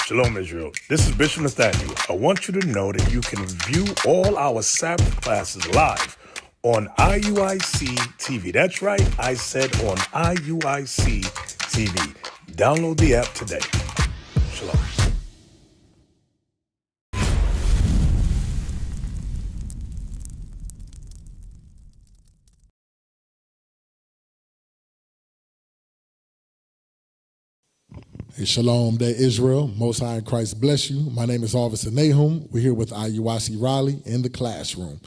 Shalom, Israel. This is Bishop Nathaniel. I want you to know that you can view all our Sabbath classes live on IUIC TV. That's right, I said on IUIC TV. Download the app today. Shalom. Hey, shalom there, Israel. Most High in Christ bless you. My name is Officer Nahum. We're here with IUIC Raleigh in the classroom.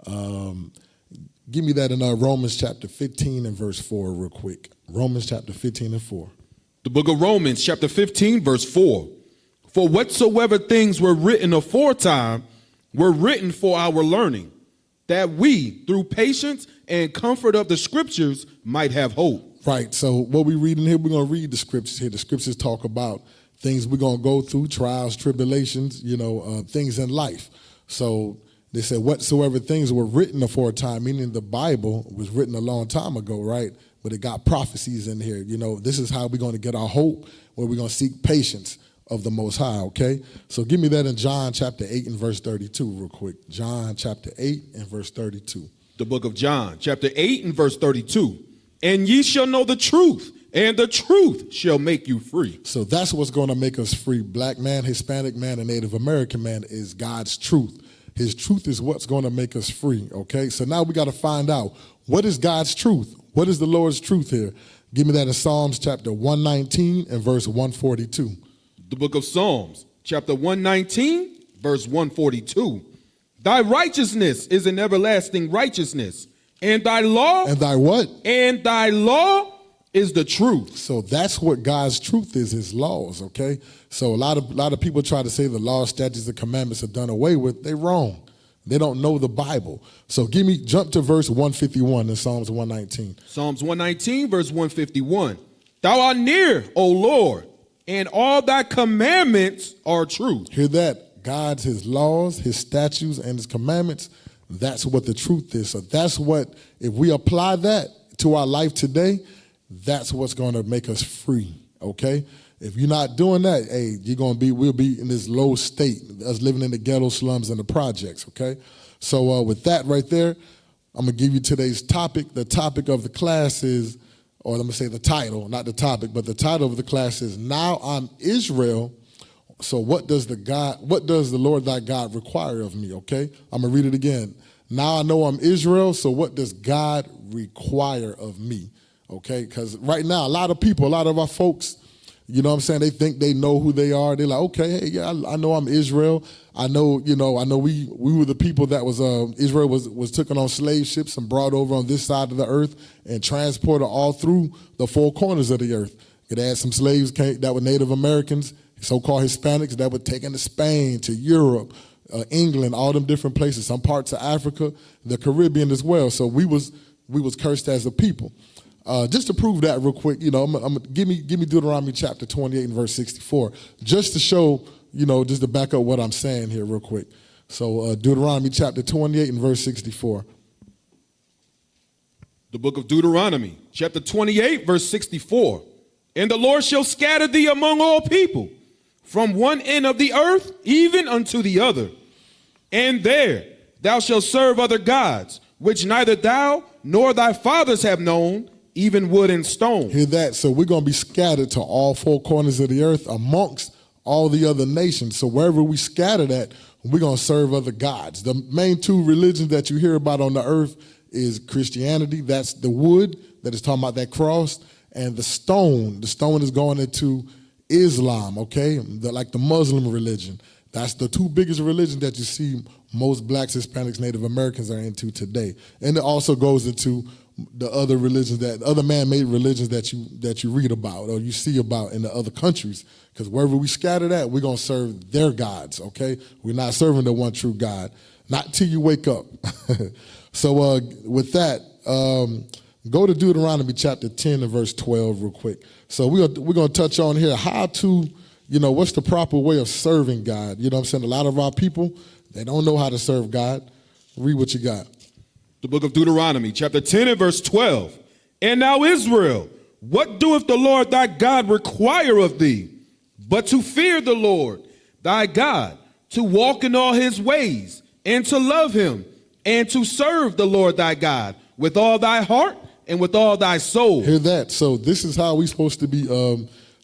Give me that in Romans chapter 15 and verse 4 real quick. Romans chapter 15 and 4. The book of Romans chapter 15 verse 4. For whatsoever things were written aforetime were written for our learning, that we, through patience and comfort of the scriptures, might have hope. Right, so what we're reading here, we're going to read the scriptures here. The scriptures talk about things we're going to go through, trials, tribulations, things in life. So they said whatsoever things were written aforetime, meaning the Bible was written a long time ago, right? But it got prophecies in here. This is how we're going to get our hope, where we're going to seek patience of the Most High, okay? So give me that in John chapter 8 and verse 32 real quick. John chapter 8 and verse 32. The book of John chapter 8 and verse 32. And ye shall know the truth, and the truth shall make you free. So that's what's going to make us free. Black man, Hispanic man, and Native American man is God's truth. His truth is what's going to make us free, okay? So now we got to find out, what is God's truth? What is the Lord's truth here? Give me that in Psalms chapter 119 and verse 142. The book of Psalms chapter 119, verse 142. Thy righteousness is an everlasting righteousness. And thy law. And thy what? And thy law is the truth. So that's what God's truth is, his laws, okay? So a lot of people try to say the law, statutes, and commandments are done away with. They're wrong. They don't know the Bible. So jump to verse 151 in Psalms 119. Psalms 119, verse 151. Thou art near, O Lord, and all thy commandments are true. Hear that? God's, his laws, his statutes, and his commandments, that's what the truth is. So that's what, if we apply that to our life today, that's what's going to make us free, okay? If you're not doing that, hey, we'll be in this low state, us living in the ghetto slums and the projects, okay? So with that right there, I'm going to give you today's topic. The topic of the class is, or let me say the title, not the topic, but the title of the class is, Now I'm Israel. So what does the Lord thy God require of me, okay? I'm going to read it again. Now I know I'm Israel, so what does God require of me, okay? Because right now, a lot of our folks, they think they know who they are. They're like, okay, hey, yeah, I know I'm Israel. I know we were the people that was, Israel was taken on slave ships and brought over on this side of the earth and transported all through the four corners of the earth. It had some slaves that were Native Americans, so-called Hispanics that were taken to Spain, to Europe, England, all them different places, some parts of Africa, the Caribbean as well. So we was cursed as a people. Just to prove that real quick, give me Deuteronomy chapter 28 and verse 64, just to show, just to back up what I'm saying here real quick. So Deuteronomy chapter 28 and verse 64. The book of Deuteronomy chapter 28 verse 64. And the Lord shall scatter thee among all people, from one end of the earth even unto the other. And there thou shalt serve other gods, which neither thou nor thy fathers have known, even wood and stone. Hear that? So we're going to be scattered to all four corners of the earth amongst all the other nations. So wherever we scattered at, we're going to serve other gods. The main two religions that you hear about on the earth is Christianity. That's the wood that is talking about that cross, and the stone. The stone is going into Islam, okay? Like the Muslim religion. That's the two biggest religions that you see most blacks, Hispanics, Native Americans are into today. And it also goes into the other religions, other man-made religions that you read about or you see about in the other countries. Because wherever we scatter at, we're going to serve their gods, okay? We're not serving the one true God. Not till you wake up. So with that, go to Deuteronomy chapter 10 and verse 12 real quick. So we're going to touch on here how to, what's the proper way of serving God. You know what I'm saying? A lot of our people, they don't know how to serve God. Read what you got. The book of Deuteronomy chapter 10 and verse 12. And now Israel, what doeth the Lord thy God require of thee? but to fear the Lord thy God, to walk in all his ways, and to love him, and to serve the Lord thy God with all thy heart and with all thy soul. Hear that? So this is how we supposed to be.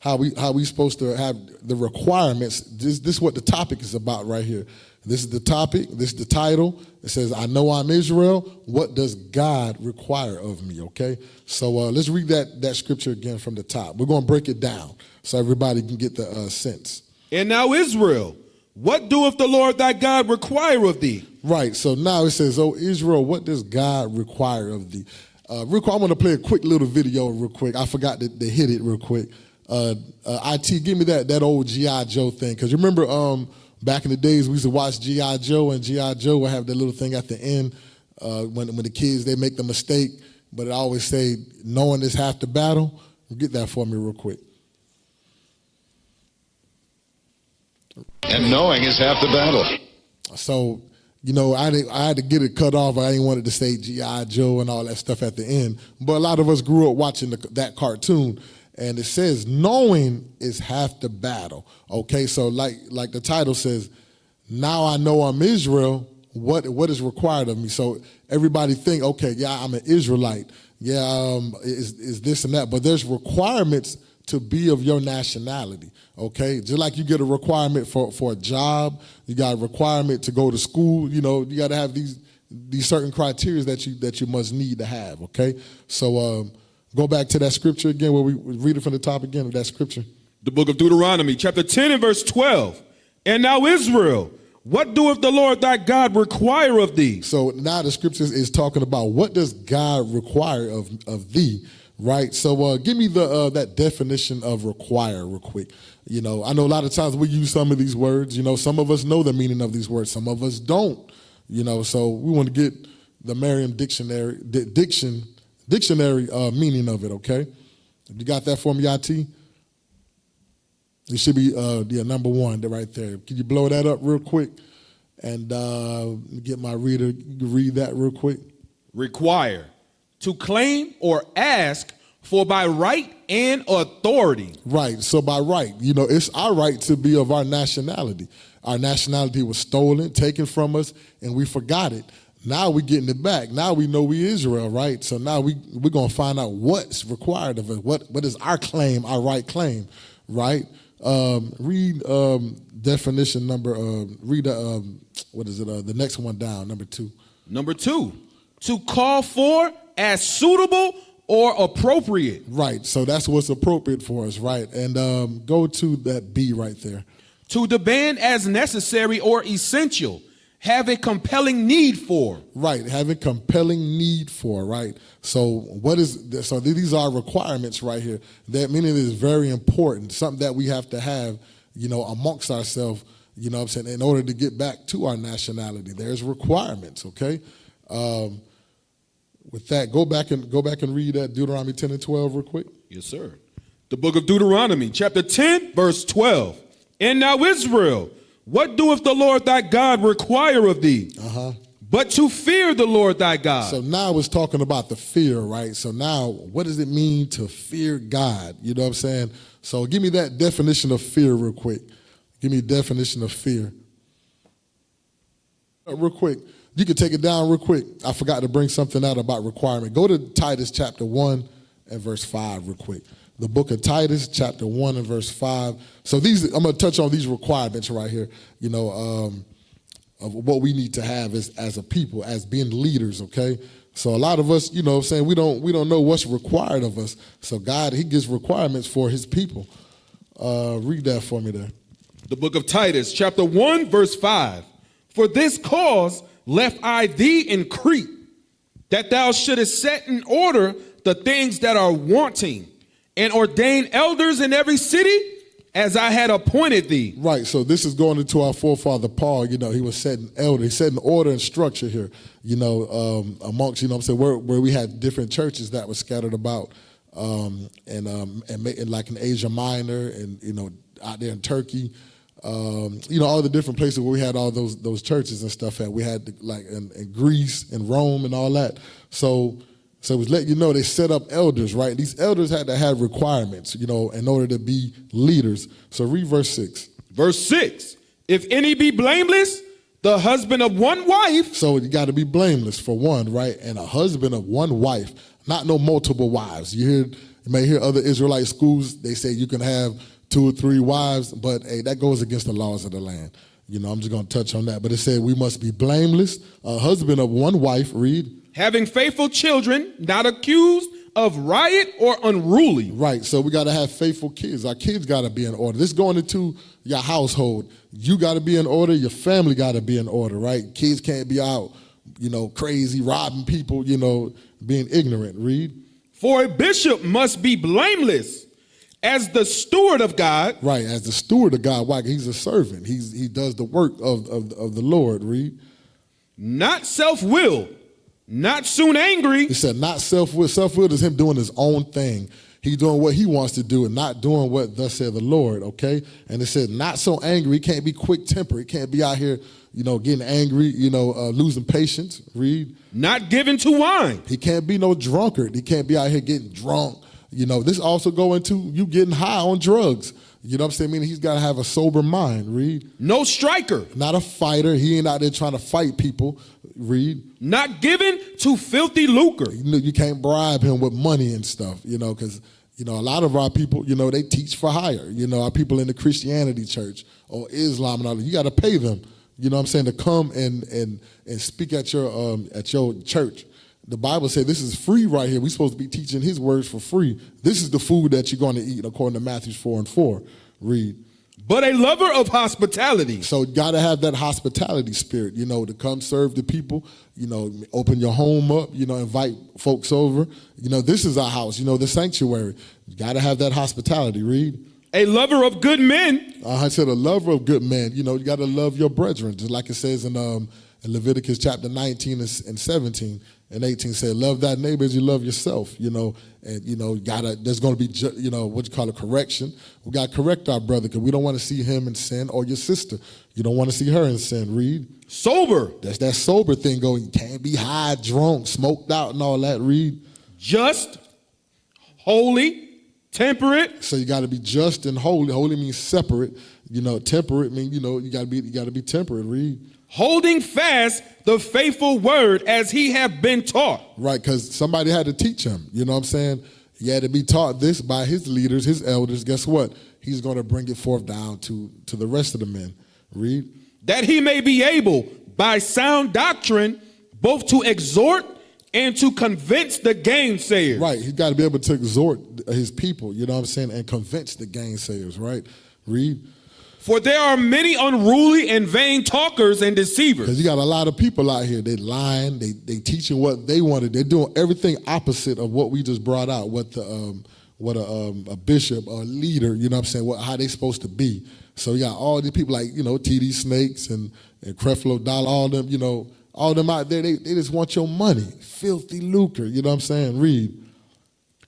How we supposed to have the requirements. This is what the topic is about right here. This is the topic. This is the title. It says, "I know I'm Israel. What does God require of me?" Okay. So let's read that scripture again from the top. We're going to break it down so everybody can get the sense. And now, Israel, what doeth the Lord thy God require of thee? Right. So now it says, "Oh Israel, what does God require of thee?" Real quick, I want to play a quick little video real quick. I forgot to hit it real quick. IT, give me that old G.I. Joe thing. Because you remember back in the days, we used to watch G.I. Joe, and G.I. Joe would have that little thing at the end when the kids, they make the mistake, but it always say, "Knowing is half the battle." Get that for me real quick. And knowing is half the battle. So, I had to get it cut off. I didn't want it to say G.I. Joe and all that stuff at the end. But a lot of us grew up watching that cartoon. And it says, knowing is half the battle. Okay, so like the title says, now I know I'm Israel, what is required of me? So everybody think, okay, yeah, I'm an Israelite. Yeah, is this and that. But there's requirements to be of your nationality, okay? Just like you get a requirement for a job, you got a requirement to go to school, you got to have these certain criteria that you must need to have, okay? So go back to that scripture again where we read it from the top again of that scripture. The book of Deuteronomy, chapter 10 and verse 12. And now, Israel, what doeth the Lord thy God require of thee? So now the scripture is talking about what does God require of thee, right? So give me that definition of require real quick. I know a lot of times we use some of these words. Some of us know the meaning of these words. Some of us don't. So we want to get the Merriam dictionary meaning of it, okay? You got that for me, IT? It should be number one right there. Can you blow that up real quick? And get my reader, you can read that real quick. Require, to claim or ask for by right and authority. Right, so by right, it's our right to be of our nationality. Our nationality was stolen, taken from us, and we forgot it. Now we're getting it back. Now we know we Israel, right? So now we're going to find out what's required of us. What is our claim, our right claim, right? Read definition number, the next one down, number 2. Number 2, to call for as suitable or appropriate. Right, so that's what's appropriate for us, right? And go to that B right there. To demand as necessary or essential. Have a compelling need for. Right, having compelling need for, right? So so these are requirements right here. That meaning is very important, something that we have to have, amongst ourselves, what I'm saying, in order to get back to our nationality. There's requirements, okay? With that, go back and read that Deuteronomy 10 and 12 real quick. Yes, sir. The book of Deuteronomy, chapter 10, verse 12. And now, Israel, what doeth the Lord thy God require of thee? But to fear the Lord thy God. So now it's talking about the fear, right? So now, what does it mean to fear God? You know what I'm saying? So give me that definition of fear real quick. Give me a definition of fear. Real quick. You can take it down real quick. I forgot to bring something out about requirement. Go to Titus chapter 1 and verse 5 real quick. The book of Titus, chapter 1 and verse 5. So I'm going to touch on these requirements right here, of what we need to have as a people, as being leaders, okay? So a lot of us, we don't know what's required of us. So God, he gives requirements for his people. Read that for me there. The book of Titus, chapter 1, verse 5. For this cause left I thee in Crete, that thou shouldest set in order the things that are wanting, and ordain elders in every city as I had appointed thee. Right, so this is going into our forefather Paul. He was setting order and structure here, amongst, where we had different churches that were scattered about, and like in Asia Minor and, out there in Turkey, all the different places where we had all those churches and stuff at. We had like in Greece and Rome and all that. So So it was letting you know they set up elders, right? These elders had to have requirements, you know, in order to be leaders. So read verse 6. Verse 6, if any be blameless, the husband of one wife. So you got to be blameless for one, right? And a husband of one wife, not no multiple wives. You may hear other Israelite schools, they say you can have 2 or 3 wives, but hey, that goes against the laws of the land. You know, I'm just going to touch on that. But it said we must be blameless, a husband of one wife, read. Having faithful children, not accused of riot or unruly. Right, so we got to have faithful kids. Our kids got to be in order. This going into your household. You got to be in order. Your family got to be in order, right? Kids can't be out, you know, crazy, robbing people, you know, being ignorant. Read. For a bishop must be blameless as the steward of God. Right, as the steward of God. Why? He's a servant. He does the work of the Lord. Read. Not self-willed, not soon angry. He said not self-will. Self-will is him doing his own thing. He's doing what he wants to do and not doing what thus said the Lord, okay? And it said not so angry. He can't be quick-tempered. He can't be out here, you know, getting angry, you know, losing patience. Read. Not given to wine. He can't be no drunkard. He can't be out here getting drunk. You know, this also go into you getting high on drugs. You know what I'm saying? Meaning he's got to have a sober mind. Read. No striker. Not a fighter. He ain't out there trying to fight people. Read. Not given to filthy lucre. You can't bribe him with money and stuff, you know, because, you know, a lot of our people, you know, they teach for hire. You know, our people in the Christianity church or Islam and all that, you got to pay them, you know what I'm saying, to come and speak at your church. The Bible says this is free right here. We're supposed to be teaching his words for free. This is the food that you're going to eat according to Matthew 4:4. Read. But a lover of hospitality. So you got to have that hospitality spirit, you know, to come serve the people, you know, open your home up, you know, invite folks over. You know, this is our house, you know, the sanctuary. You got to have that hospitality. Read. A lover of good men. I said a lover of good men. You know, you got to love your brethren, just like it says in Leviticus chapter 19 and 17 and 18 said, love thy neighbor as you love yourself, you know, and, you know, there's going to be, you know, what you call a correction. We got to correct our brother because we don't want to see him in sin, or your sister. You don't want to see her in sin. Read. Sober. That's that sober thing going. You can't be high, drunk, smoked out and all that. Read. Just, holy, temperate. So you got to be just and holy. Holy means separate. You know, temperate means, you know, you got to be temperate. Read. Holding fast the faithful word as he have been taught. Right, because somebody had to teach him. You know what I'm saying? He had to be taught this by his leaders, his elders. Guess what? He's going to bring it forth down to the rest of the men. Read. That he may be able, by sound doctrine, both to exhort and to convince the gainsayers. Right, he's got to be able to exhort his people, you know what I'm saying, and convince the gainsayers, right? Read. For there are many unruly and vain talkers and deceivers. Because you got a lot of people out here, they lying, they teaching what they wanted. They're doing everything opposite of what we just brought out, what a bishop or a leader, you know what I'm saying, how they supposed to be. So you got all these people like, you know, TD Snakes and Creflo Dollar, all them, you know, all them out there, they just want your money. Filthy lucre, you know what I'm saying? Read.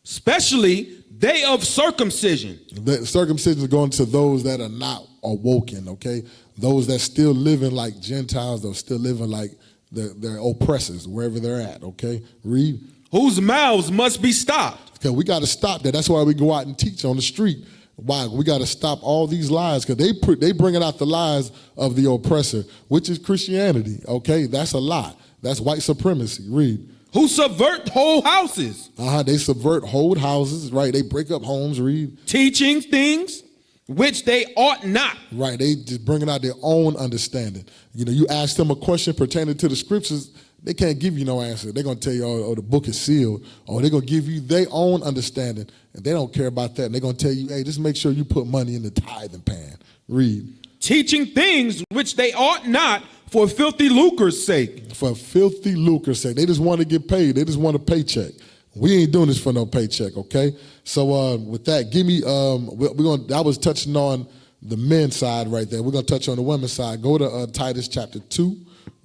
Especially they of circumcision. The circumcision is going to those that are not awoken, okay? Those that still living like Gentiles, those still living like their oppressors, wherever they're at, okay? Read. Whose mouths must be stopped. Because we got to stop that. That's why we go out and teach on the street. Why? We got to stop all these lies, because they bringing out the lies of the oppressor, which is Christianity, okay? That's a lie. That's white supremacy. Read. Who subvert whole houses. They subvert whole houses, right? They break up homes. Read. Teaching things which they ought not. Right, they just bringing out their own understanding. You know, you ask them a question pertaining to the scriptures, they can't give you no answer. They're going to tell you, oh, the book is sealed. Or they're going to give you their own understanding. And they don't care about that. And they're going to tell you, hey, just make sure you put money in the tithing pan. Read. Teaching things which they ought not for filthy lucre's sake. For filthy lucre's sake. They just want to get paid. They just want a paycheck. We ain't doing this for no paycheck, okay? So with that, give me, I was touching on the men's side right there. We're going to touch on the women's side. Go to Titus chapter 2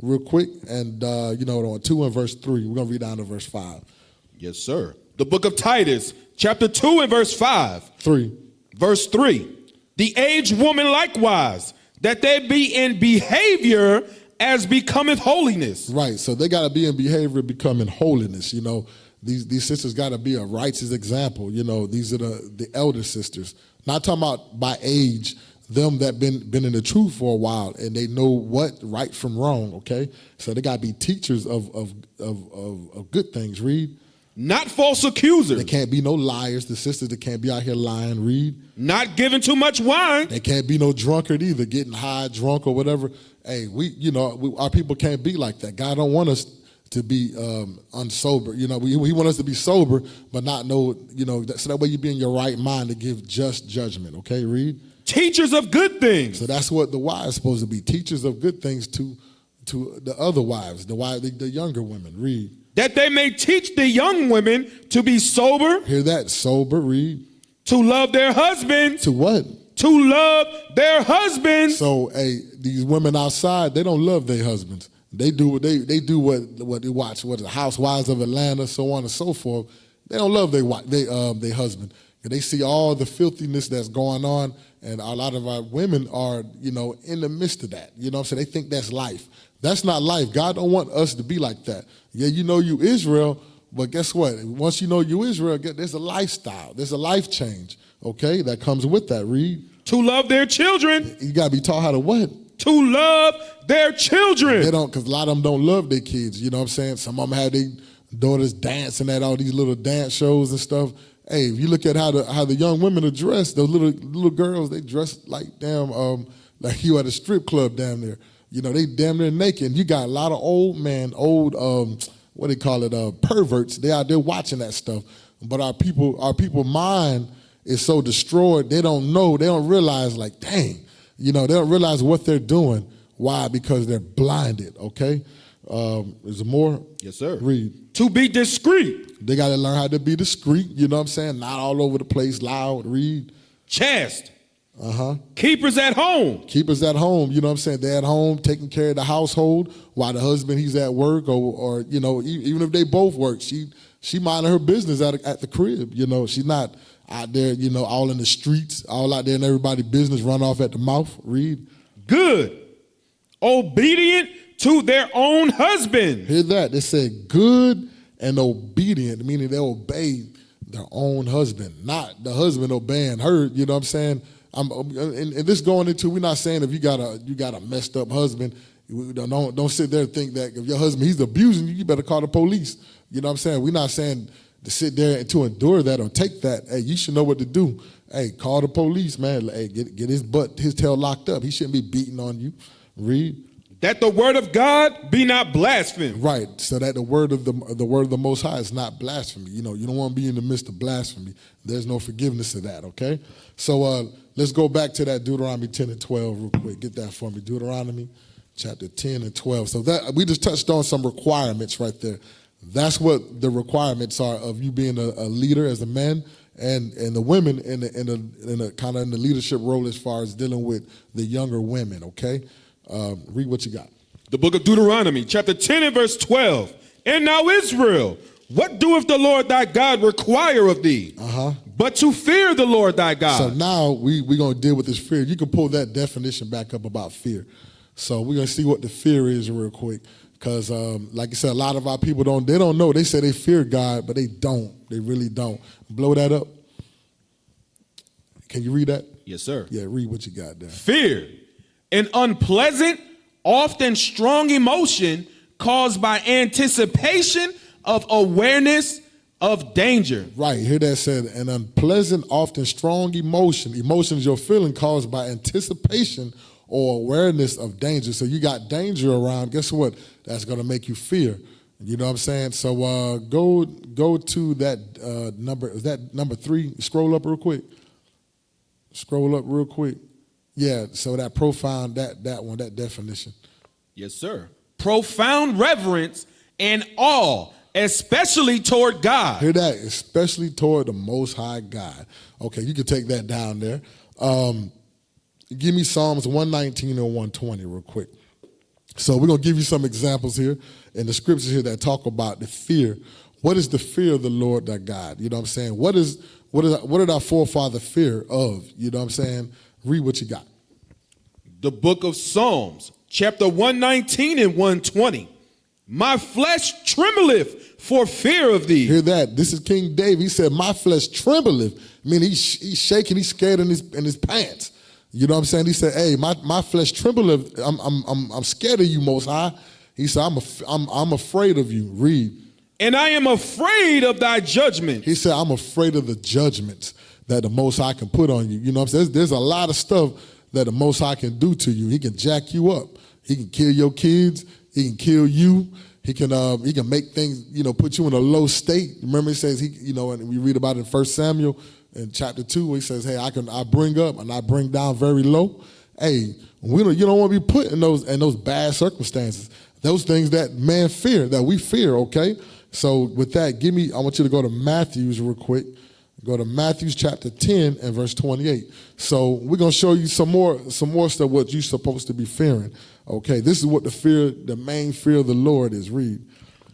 real quick. And, on 2 and verse 3. We're going to read down to verse 5. Yes, sir. The book of Titus, chapter 2 and verse 5. 3. Verse 3. The aged woman likewise, that they be in behavior as becometh holiness. Right, so they got to be in behavior becoming holiness, you know. These sisters got to be a righteous example. These are the elder sisters. Not talking about by age, them that been in the truth for a while and they know what right from wrong. Okay, so they got to be teachers of good things. Read. Not false accusers. They can't be no liars. The sisters that can't be out here lying. Read. Not giving too much wine. They can't be no drunkard either, getting high, drunk, or whatever. Hey, our people can't be like that. God don't want us to be unsober. He want us to be sober, but not so that way you be in your right mind to give just judgment. Okay, read. Teachers of good things. So that's what the wives are supposed to be. Teachers of good things to the other wives, the younger women. Read. That they may teach the young women to be sober. Hear that? Sober. Read. To love their husbands. To what? To love their husbands. So, these women outside, they don't love their husbands. They do what they watch, the Housewives of Atlanta, so on and so forth. They don't love their husband. They see all the filthiness that's going on, and a lot of our women are, in the midst of that. You know what I'm saying? They think that's life. That's not life. God don't want us to be like that. Yeah, you Israel, but guess what? Once you Israel, there's a lifestyle. There's a life change, okay, that comes with that. Read. To love their children. You got to be taught how to what? To love their children. They don't, because a lot of them don't love their kids. You know what I'm saying? Some of them have their daughters dancing at all these little dance shows and stuff. Hey, if you look at how the young women are dressed, those little girls, they dress like damn, like you at a strip club down there. They damn near naked. And you got a lot of old what they call it, perverts. They out there watching that stuff. But our people mind is so destroyed. They don't know. They don't realize, like, dang. They don't realize what they're doing. Why? Because they're blinded. Okay. Is there more? Yes, sir. Read. To be discreet. They got to learn how to be discreet. You know what I'm saying? Not all over the place, loud. Read. Chaste. Keepers at home. Keepers at home. You know what I'm saying? They're at home taking care of the household while the husband, he's at work, or even if they both work, she minding her business at the crib. She's not out there, all in the streets, all out there in everybody's business, run off at the mouth. Read. Good. Obedient to their own husband. Hear that? They said good and obedient, meaning they obey their own husband, not the husband obeying her. You know what I'm saying? And this going into, we're not saying if you got a messed up husband, don't sit there and think that if your husband, he's abusing you, you better call the police. You know what I'm saying? We're not saying to sit there and to endure that or take that. Hey, you should know what to do. Hey, call the police, man. Hey, get his tail locked up. He shouldn't be beating on you. Read. That the word of God be not blasphemed. Right, so that the word of the Most High is not blasphemy. You don't want to be in the midst of blasphemy. There's no forgiveness of that, okay? So let's go back to that Deuteronomy 10 and 12 real quick. Get that for me. Deuteronomy chapter 10 and 12. So that we just touched on some requirements right there. That's what the requirements are of you being a leader as a man, and the women in the kind of in the leadership role as far as dealing with the younger women, okay? Read what you got. The book of Deuteronomy, chapter 10 and verse 12. And now Israel, what doeth the Lord thy God require of thee? But to fear the Lord thy God. So now we're going to deal with this fear. You can pull that definition back up about fear. So we're going to see what the fear is real quick. Because like I said, a lot of our people don't know. They say they fear God, but they don't. They really don't. Blow that up. Can you read that? Yes, sir. Yeah, read what you got there. Fear. An unpleasant, often strong emotion caused by anticipation of awareness of danger. Right, hear that said, an unpleasant, often strong emotion. Emotion is your feeling caused by anticipation or awareness of danger. So you got danger around, guess what? That's going to make you fear. You know what I'm saying? So go to that number. Is that number 3? Scroll up real quick. Scroll up real quick. Yeah, so that profound, that one, that definition. Yes, sir. Profound reverence and awe, especially toward God. Hear that? Especially toward the Most High God. Okay, you can take that down there. Give me Psalms 119 and 120 real quick. So we're going to give you some examples here in the scriptures here that talk about the fear. What is the fear of the Lord thy God? You know what I'm saying? What did our forefather fear of? You know what I'm saying? Read what you got. The book of Psalms, chapter 119 and 120. My flesh trembleth for fear of thee. Hear that? This is King David. He said, my flesh trembleth. I mean, he's shaking, he's scared in his pants. You know what I'm saying? He said, hey, my flesh trembleth. I'm scared of you, Most High. He said, I'm afraid of you. Read. And I am afraid of thy judgment. He said, I'm afraid of the judgments that the Most High can put on you. You know what I'm saying? There's a lot of stuff that the Most High can do to you. He can jack you up. He can kill your kids. He can kill you. He can make things, put you in a low state. Remember, he says, and we read about it in 1 Samuel in chapter 2, where he says, hey, I bring up and I bring down very low. Hey, you don't want to be put in those bad circumstances. Those things that man fear, that we fear, okay? So with that, I want you to go to Matthews real quick. Go to Matthew chapter 10 and verse 28. So we're going to show you some more stuff what you're supposed to be fearing. Okay, this is what the main fear of the Lord is. Read.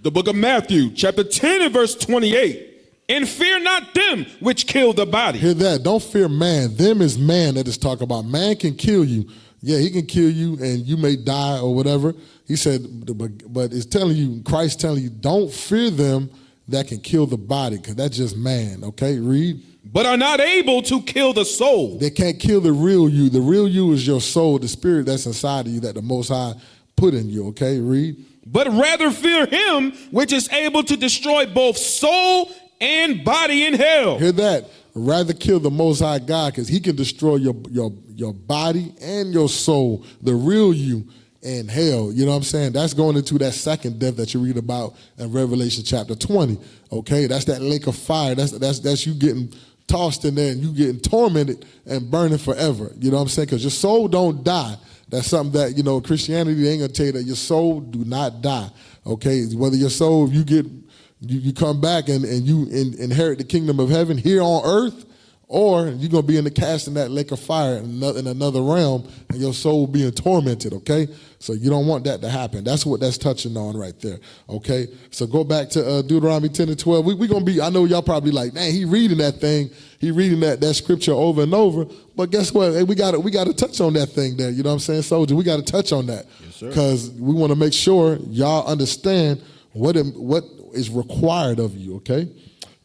The book of Matthew chapter 10 and verse 28. And fear not them which kill the body. Hear that. Don't fear man. Them is man that is talking about. Man can kill you. Yeah, he can kill you and you may die or whatever. He said, but it's telling you, Christ telling you, don't fear them that can kill the body, because that's just man. Okay, read. But are not able to kill the soul. They can't kill the real you. The real you is your soul, the spirit that's inside of you that the Most High put in you. Okay, read. But rather fear him which is able to destroy both soul and body in hell. Hear that? Rather kill the Most High God, because he can destroy your body and your soul, the real you, in hell. You know what I'm saying? That's going into that second death that you read about in Revelation chapter 20. Okay, that's that lake of fire. That's you getting tossed in there and you getting tormented and burning forever. You know what I'm saying? Because your soul don't die. That's something that, Christianity ain't gonna tell you, that your soul do not die. Okay, whether your soul, if you come back and you inherit the kingdom of heaven here on earth, or you're going to be in the cast in that lake of fire in another realm, and your soul being tormented, okay? So you don't want that to happen. That's what that's touching on right there, okay? So go back to Deuteronomy 10 and 12. We're going to be, I know y'all probably like, man, he reading that thing. He reading that scripture over and over. But guess what? Hey, we got to touch on that thing there. You know what I'm saying, soldier? We got to touch on that. Yes, sir. Because we want to make sure y'all understand what is required of you, okay?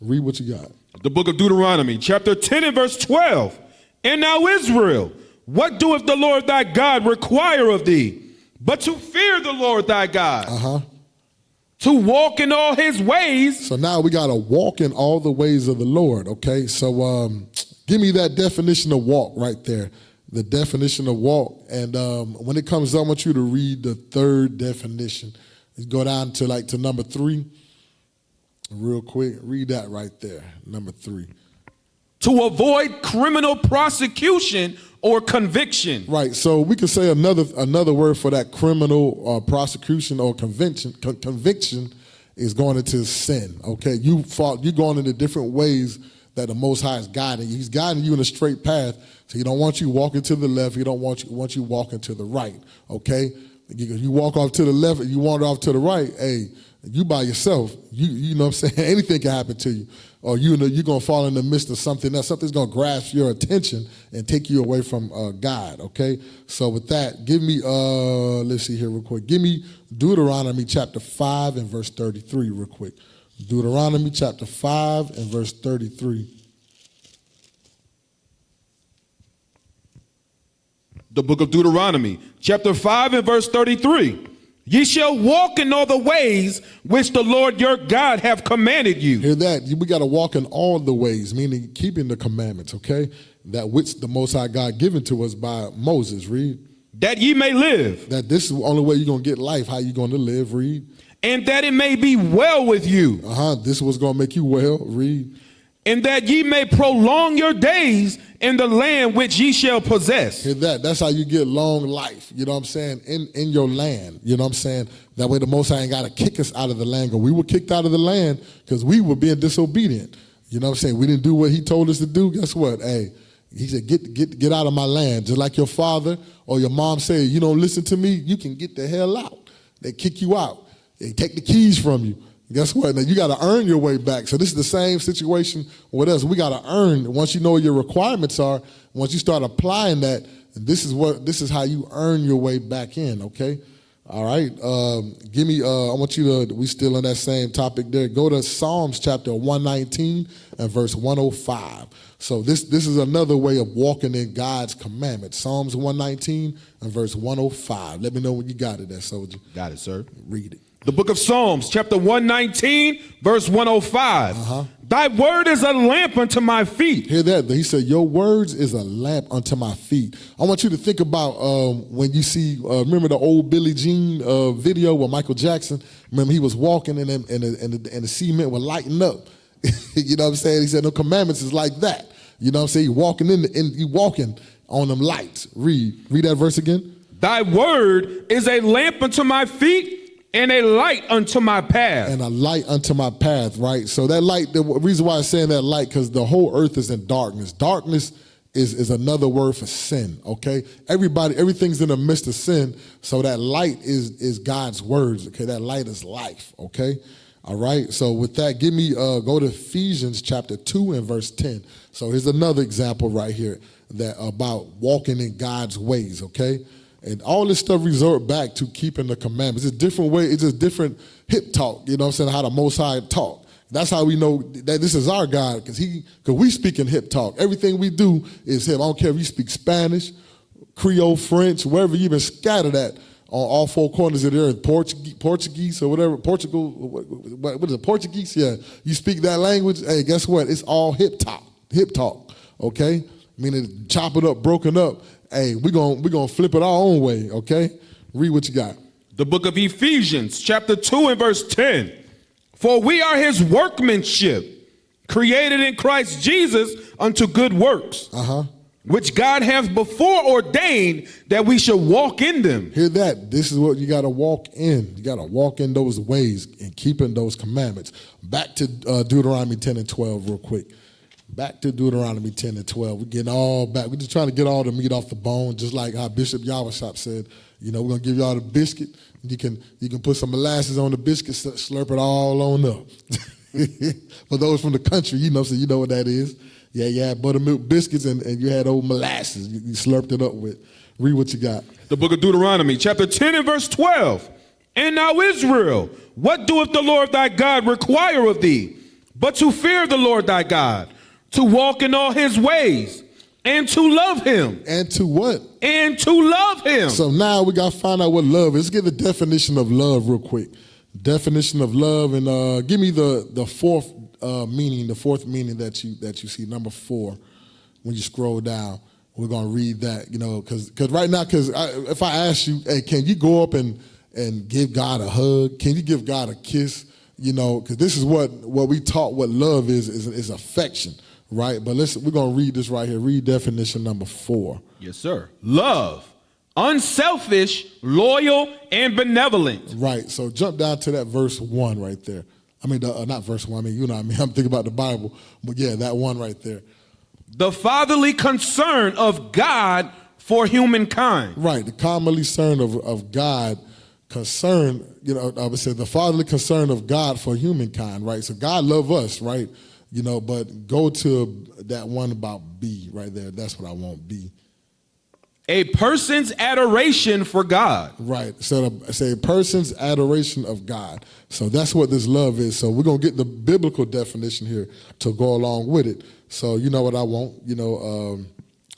Read what you got. The book of Deuteronomy, chapter 10 and verse 12. And now Israel, what doeth the Lord thy God require of thee, but to fear the Lord thy God, to walk in all his ways. So now we got to walk in all the ways of the Lord, okay? So give me that definition of walk right there, the definition of walk. And when it comes, I want you to read the third definition. Let's go down to number 3. Real quick, read that right there, number 3. To avoid criminal prosecution or conviction. Right, so we could say another word for that criminal prosecution or conviction is going into sin, okay? You're going into different ways that the Most High is guiding you. He's guiding you in a straight path, so he don't want you walking to the left, he don't want you walking to the right, okay? You walk off to the left, you wander off to the right, hey, you by yourself, you know what I'm saying? Anything can happen to you. Or you're going to fall in the midst of something else. Something's going to grasp your attention and take you away from God, okay? So with that, give me, let's see here real quick. Give me Deuteronomy chapter 5 and verse 33 real quick. Deuteronomy chapter 5 and verse 33. The book of Deuteronomy, chapter 5 and verse 33. Ye shall walk in all the ways which the Lord your God hath commanded you. Hear that? We got to walk in all the ways, meaning keeping the commandments, okay? That which the Most High God given to us by Moses, read. That ye may live. That this is the only way you're going to get life, how you going to live, read. And that it may be well with you. This is what's going to make you well, read. And that ye may prolong your days in the land which ye shall possess. Hear that? That's how you get long life, you know what I'm saying, in your land, you know what I'm saying? That way the Most High ain't got to kick us out of the land. We were kicked out of the land because we were being disobedient, you know what I'm saying? We didn't do what he told us to do. Guess what? Hey, he said, get out of my land. Just like your father or your mom said, you don't listen to me, you can get the hell out. They kick you out. They take the keys from you. Guess what? Now you got to earn your way back. So this is the same situation with us. We got to earn. Once you know what your requirements are, once you start applying that, this is how you earn your way back in, okay? All right. Give me, I want you to, we still on that same topic there. Go to Psalms chapter 119 and verse 105. So this is another way of walking in God's commandments. Psalms 119 and verse 105. Let me know when you got it there, soldier. Got it, sir. Read it. The book of Psalms, chapter 119, verse 105. Thy word is a lamp unto my feet. Hear that? He said, your words is a lamp unto my feet. I want you to think about when you see, remember the old Billie Jean video with Michael Jackson? Remember he was walking and the cement was lighting up. You know what I'm saying? He said, no commandments is like that. You know what I'm saying? You walking on them lights. Read that verse again. Thy word is a lamp unto my feet and a light unto my path. And a light unto my path, right? So that light, the reason why I'm saying that light, because the whole earth is in darkness. Darkness is another word for sin, okay? Everything's in the midst of sin, so that light is God's words, okay? That light is life, okay? All right, so with that, go to Ephesians chapter 2 and verse 10. So here's another example right here that about walking in God's ways, okay? And all this stuff resort back to keeping the commandments. It's a different way, it's just different hip talk, you know what I'm saying, how the Most High talk. That's how we know that this is our God, because we speak in hip talk. Everything we do is him. I don't care if you speak Spanish, Creole, French, wherever you even scattered at on all four corners of the earth, Portuguese or whatever, Portugal, what is it, Portuguese? Yeah, you speak that language, hey, guess what? It's all hip talk, okay? Meaning chop it up, broken up. Hey, we're gonna flip it our own way, okay? Read what you got. The book of Ephesians, chapter 2 and verse 10. For we are his workmanship, created in Christ Jesus unto good works, which God hath before ordained that we should walk in them. Hear that? This is what you got to walk in. You got to walk in those ways and keeping those commandments. Back to Deuteronomy 10 and 12 real quick. Back to Deuteronomy 10 and 12. We're getting all back. We're just trying to get all the meat off the bone, just like how Bishop Yawashop said. You know, we're going to give y'all the biscuit. You can put some molasses on the biscuit, slurp it all on up. For those from the country, you know, so you know what that is. Yeah, you had buttermilk biscuits and you had old molasses. You slurped it up with. Read what you got. The book of Deuteronomy, chapter 10 and verse 12. And now Israel, what doeth the Lord thy God require of thee, but to fear the Lord thy God, to walk in all his ways, and to love him. And to what? And to love him. So now we got to find out what love is. Let's get the definition of love real quick. Definition of love, and give me the fourth meaning that you see, number 4, when you scroll down. We're going to read that, you know, because right now, if I ask you, hey, can you go up and give God a hug? Can you give God a kiss? You know, because this is what we taught what love is affection. Right, but listen, we're going to read this right here. Read definition number 4. Yes, sir. Love, unselfish, loyal, and benevolent. Right, so jump down to that verse 1 right there. I mean, not verse 1, I mean, you know what I mean. I'm thinking about the Bible, but yeah, that one right there. The fatherly concern of God for humankind. Right, the commonly concern of God, you know, I would say the fatherly concern of God for humankind, right? So God loves us, right? You know, but go to that one about B right there. That's what I want, B. A person's adoration for God. Right. So say a person's adoration of God. So that's what this love is. So we're going to get the biblical definition here to go along with it. So you know what I want, you know,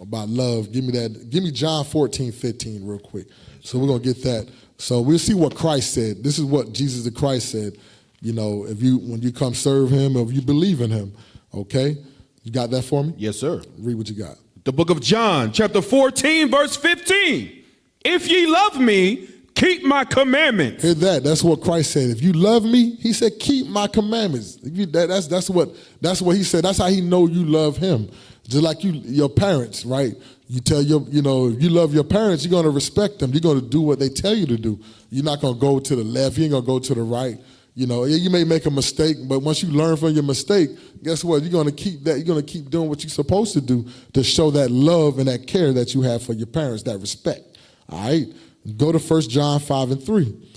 about love. Give me that. Give me John 14:15 real quick. So we're going to get that. So we'll see what Christ said. This is what Jesus the Christ said. You know, when you come serve him, or if you believe in him, okay? You got that for me? Yes, sir. Read what you got. The book of John, chapter 14, verse 15. If ye love me, keep my commandments. Hear that. That's what Christ said. If you love me, he said, keep my commandments. That's what he said. That's how he know you love him. Just like your parents, right? You tell if you love your parents, you're going to respect them. You're going to do what they tell you to do. You're not going to go to the left. You ain't going to go to the right. You know, you may make a mistake, but once you learn from your mistake, guess what? You're going to keep that. You're going to keep doing what you're supposed to do to show that love and that care that you have for your parents, that respect. All right? Go to 1 John 5 and 3.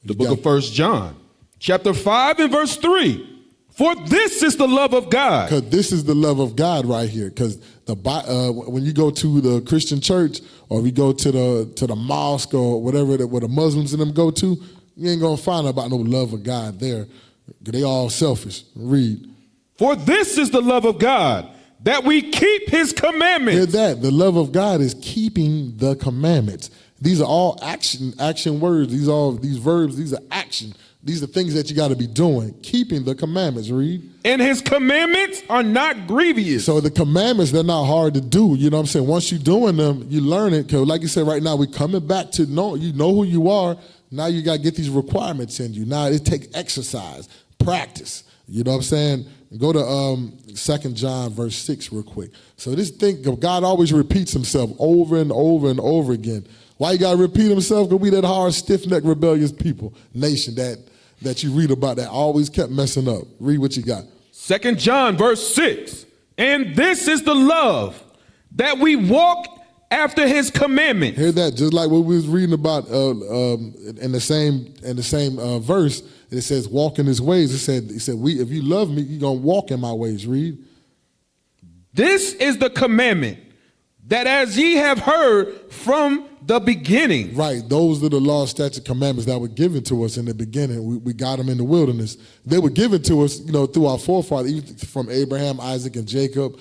The book of 1 John, chapter 5 and verse 3. For this is the love of God. Because this is the love of God right here. Because when you go to the Christian church, or if you go to the mosque or whatever where the Muslims and them go to, you ain't gonna find about no love of God there. They all selfish. Read. For this is the love of God, that we keep his commandments. Hear that. The love of God is keeping the commandments. These are all action words. These verbs, these are action. These are things that you got to be doing. Keeping the commandments. Read. And his commandments are not grievous. So the commandments, they're not hard to do. You know what I'm saying? Once you're doing them, you learn it. Because like you said, right now, we're coming back to know who you are. Now you got to get these requirements in you. Now it takes exercise, practice. You know what I'm saying? Go to 2 John verse 6 real quick. So this thing, God always repeats himself over and over and over again. Why you got to repeat himself? Because we that hard, stiff-necked, rebellious nation that you read about that always kept messing up. Read what you got. 2 John verse 6. And this is the love, that we walk after his commandments. Hear that? Just like what we was reading about in the same verse, it says walk in his ways. It said if you love me, you're gonna walk in my ways. Read. This is the commandment, that as ye have heard from the beginning. Right. Those are the law, statute, commandments that were given to us in the beginning. We got them in the wilderness. They were given to us, through our forefathers, even from Abraham, Isaac, and Jacob,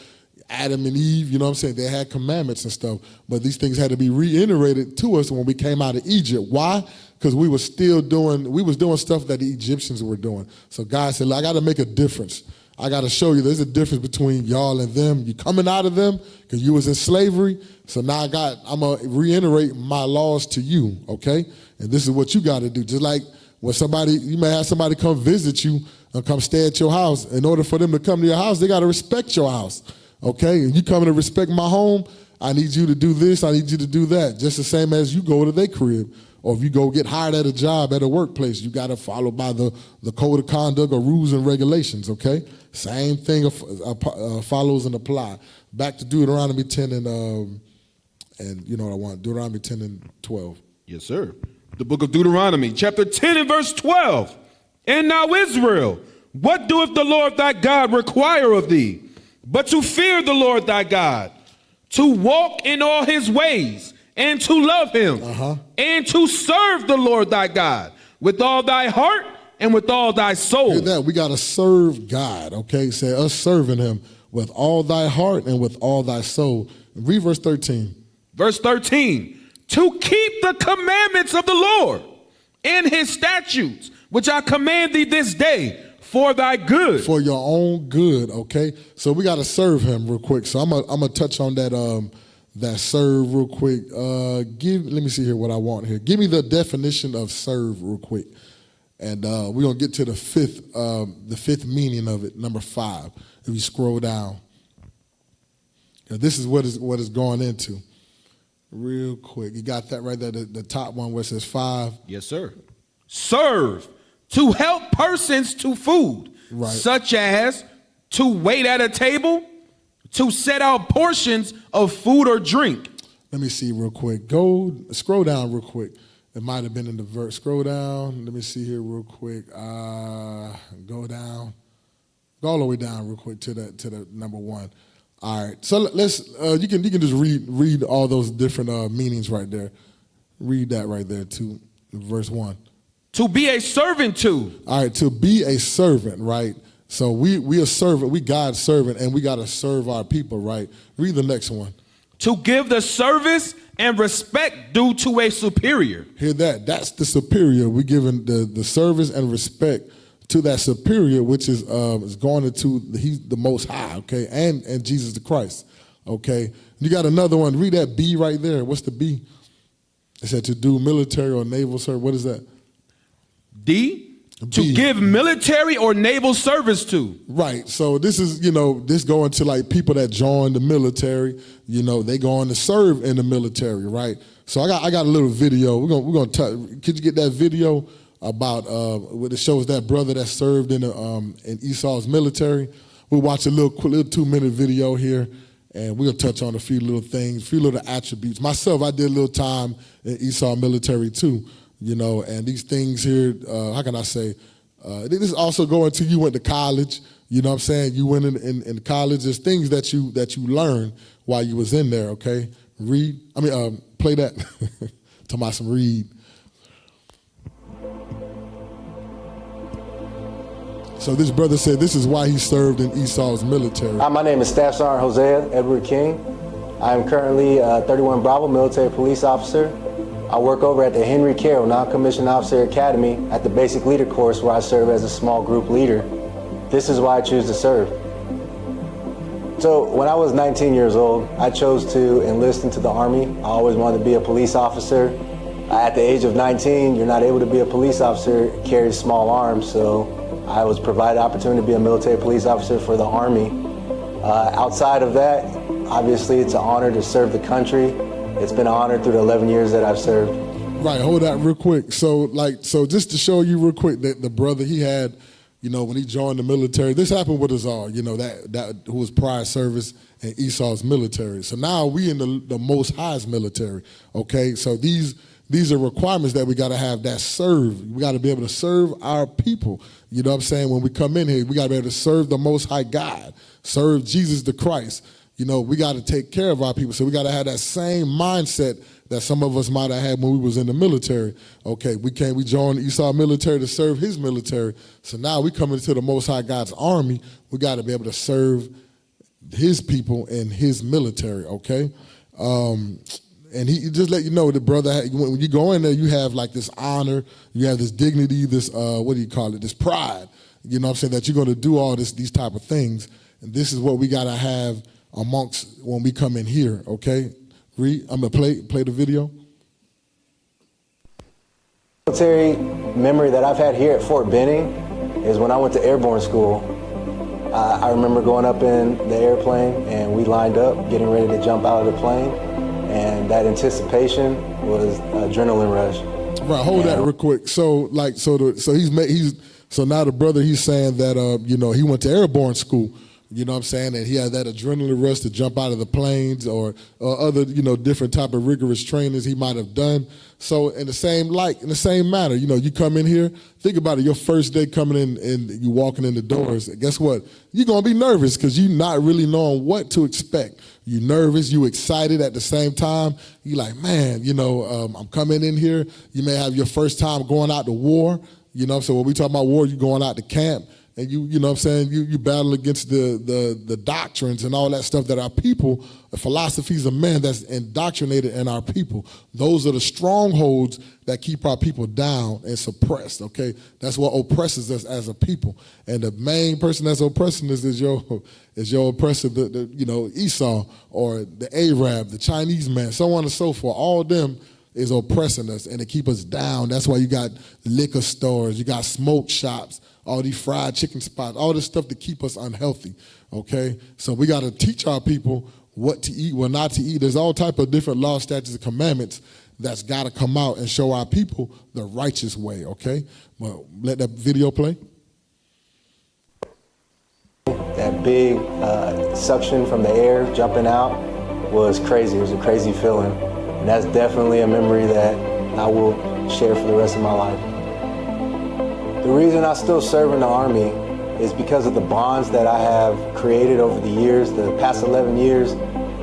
Adam and Eve. You know what I'm saying? They had commandments and stuff. But these things had to be reiterated to us when we came out of Egypt. Why? Because we was doing stuff that the Egyptians were doing. So God said, I got to make a difference. I got to show you there's a difference between y'all and them. You coming out of them because you was in slavery. So now I'm going to reiterate my laws to you, okay? And this is what you got to do. Just like when you may have somebody come visit you and come stay at your house. In order for them to come to your house, they got to respect your house, okay? And you coming to respect my home, I need you to do this, I need you to do that. Just the same as you go to their crib. Or if you go get hired at a job, at a workplace, you got to follow by the code of conduct or rules and regulations, okay? Same thing follows and apply. Back to Deuteronomy 10 and you know what I want, Deuteronomy 10 and 12. Yes, sir. The book of Deuteronomy, chapter 10 and verse 12. And now Israel, what doeth the Lord thy God require of thee, but to fear the Lord thy God, to walk in all his ways, and to love him, and to serve the Lord thy God with all thy heart and with all thy soul. Hear that? We got to serve God, okay? Say us serving him with all thy heart and with all thy soul. Read verse 13. Verse 13, to keep the commandments of the Lord and his statutes, which I command thee this day for thy good. For your own good, okay? So we got to serve him real quick. So I'm gonna touch on that serve real quick. Let me see here what I want here. Give me the definition of serve real quick. And we're going to get to the fifth meaning of it, number 5. If you scroll down. This is what it's going into. Real quick. You got that right there, the top one where it says 5. Yes, sir. Serve, to help persons to food, right, such as to wait at a table, to set out portions of food or drink. Let me see real quick. Scroll down real quick. It might have been in the verse. Scroll down. Let me see here real quick. Go down. Go all the way down real quick to the number 1. All right. So let's. You can just read all those different meanings right there. Read that right there too. Verse 1. To be a servant to. All right. To be a servant, right? So we a servant, we God's servant, and we got to serve our people, right? Read the next one. To give the service and respect due to a superior. Hear that? That's the superior. We're giving the service and respect to that superior, which is going into he's the Most High, okay, and Jesus the Christ, okay. You got another one. Read that B right there. What's the B? It said to do military or naval service. What is that? D. To give military or naval service to. Right. So this is, this going to like people that join the military, they going to serve in the military, right? So I got a little video. We're gonna could you get that video about what it shows that brother that served in Esau's military? We'll watch a little 2-minute video here, and we'll touch on a few little things, a few little attributes. Myself, I did a little time in Esau military too. And these things here, how can I say, This is also going to, you went to college, you know what I'm saying? You went in college. There's things that you learned while you was in there, okay? Play that. Talking about some read. So this brother said this is why he served in Esau's military. My name is Staff Sergeant Josiah Edward King. I am currently a 31 Bravo military police officer. I work over at the Henry Carroll Non-Commissioned Officer Academy at the Basic Leader course, where I serve as a small group leader. This is why I choose to serve. So when I was 19 years old, I chose to enlist into the Army. I always wanted to be a police officer. At the age of 19, you're not able to be a police officer, carry small arms, so I was provided the opportunity to be a military police officer for the Army. Outside of that, obviously it's an honor to serve the country. It's been an honor through the 11 years that I've served. Right, hold that real quick. So just to show you real quick that the brother he had, you know, when he joined the military, this happened with us all, you know, that who was prior service in Esau's military. So now we in the Most High's military, okay? So these are requirements that we got to have that serve. We got to be able to serve our people. You know what I'm saying? When we come in here, we got to be able to serve the Most High God, serve Jesus the Christ. You know, we got to take care of our people. So we got to have that same mindset that some of us might have had when we was in the military. Okay, we joined Esau military to serve his military. So now we come into the Most High God's army. We got to be able to serve his people and his military, okay? And he just let you know, the brother, when you go in there, you have like this honor, you have this dignity, this, this pride, you know what I'm saying, that you're going to do all these type of things. And this is what we got to have amongst when we come in here, okay? Read, I'm going to play the video. Military memory that I've had here at Fort Benning is when I went to airborne school. I remember going up in the airplane and we lined up, getting ready to jump out of the plane. And that anticipation was adrenaline rush. Right, hold that real quick. So now the brother, he's saying that you know, he went to airborne school. You know what I'm saying? And he had that adrenaline rush to jump out of the planes or other, you know, different type of rigorous trainings he might have done. So in the same manner, you know, you come in here, think about it, your first day coming in and you walking in the doors, guess what? You're going to be nervous because you're not really knowing what to expect. You're nervous, you excited at the same time. You're like, man, you know, I'm coming in here. You may have your first time going out to war. You know, so when we talk about war, you're going out to camp. And you know what I'm saying, you battle against the doctrines and all that stuff that our people, the philosophies of men that's indoctrinated in our people. Those are the strongholds that keep our people down and suppressed, okay? That's what oppresses us as a people. And the main person that's oppressing us is your oppressor, you know, Esau or the Arab, the Chinese man, so on and so forth. All of them is oppressing us and to keep us down. That's why you got liquor stores, you got smoke shops, all these fried chicken spots, all this stuff to keep us unhealthy, okay? So we got to teach our people what to eat, what not to eat. There's all type of different laws, statutes, and commandments that's got to come out and show our people the righteous way, okay? Well, let that video play. That big suction from the air jumping out was crazy. It was a crazy feeling. And that's definitely a memory that I will share for the rest of my life. The reason I still serve in the Army is because of the bonds that I have created over the years, the past 11 years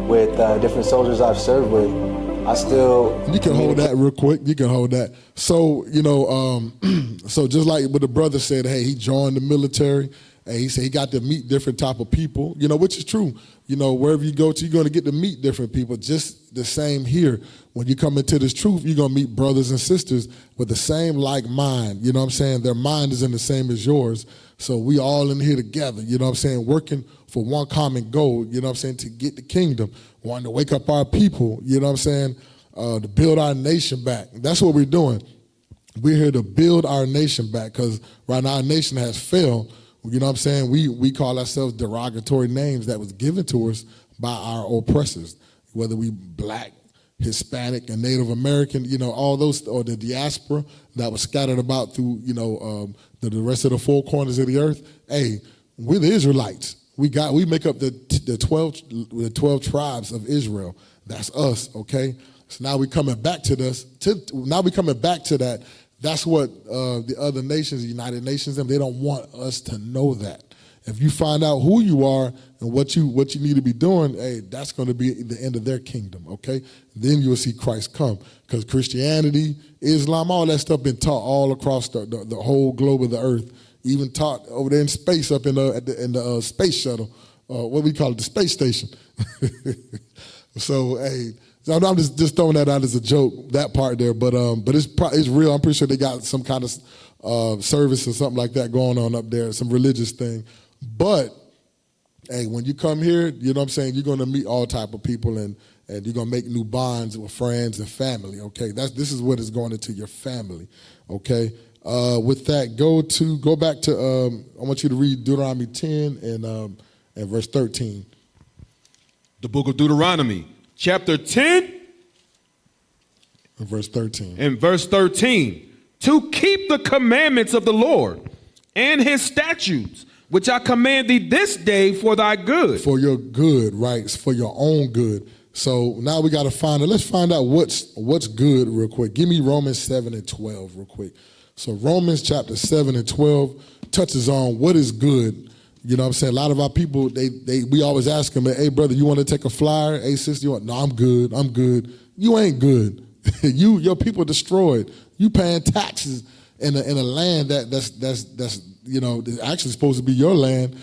with different soldiers I've served with. I still... You can hold that real quick. You can hold that. So, you know, so just like what the brother said, hey, he joined the military, and he said he got to meet different type of people, you know, which is true. You know, wherever you go to, you're going to get to meet different people. Just the same here. When you come into this truth, you're going to meet brothers and sisters with the same like mind. You know what I'm saying? Their mind is in the same as yours. So we all in here together, you know what I'm saying, working for one common goal, you know what I'm saying, to get the kingdom, wanting to wake up our people, you know what I'm saying, to build our nation back. That's what we're doing. We're here to build our nation back because right now our nation has failed. You know what I'm saying? We call ourselves derogatory names that was given to us by our oppressors, whether we black, Hispanic, and Native American, you know, all those, or the diaspora that was scattered about through, you know, the rest of the four corners of the earth. Hey, we're the Israelites. We make up the 12 tribes of Israel. That's us, okay? So now we're coming back to this. Now we're coming back to that That's what the other nations, the United Nations, they don't want us to know that. If you find out who you are and what you need to be doing, hey, that's going to be the end of their kingdom, okay? Then you'll see Christ come. Because Christianity, Islam, all that stuff been taught all across the whole globe of the earth, even taught over there in space up in the space shuttle, what we call it, the space station. So, hey, I'm just throwing that out as a joke, that part there, but it's real. I'm pretty sure they got some kind of service or something like that going on up there, some religious thing. But, hey, when you come here, you know what I'm saying, you're going to meet all type of people and you're going to make new bonds with friends and family, okay? This is what is going into your family, okay? With that, go back to, I want you to read Deuteronomy 10 and verse 13. The book of Deuteronomy, chapter 10. And verse 13. And verse 13. To keep the commandments of the Lord and his statutes, which I command thee this day for thy good. For your good, right? It's for your own good. So now we got to let's find out what's good real quick. Give me Romans 7 and 12 real quick. So Romans chapter 7 and 12 touches on what is good. You know what I'm saying? A lot of our people, we always ask them, hey, brother, you want to take a flyer? Hey, sister, no, I'm good. You ain't good. Your people destroyed. You paying taxes in a land that's you know, actually supposed to be your land,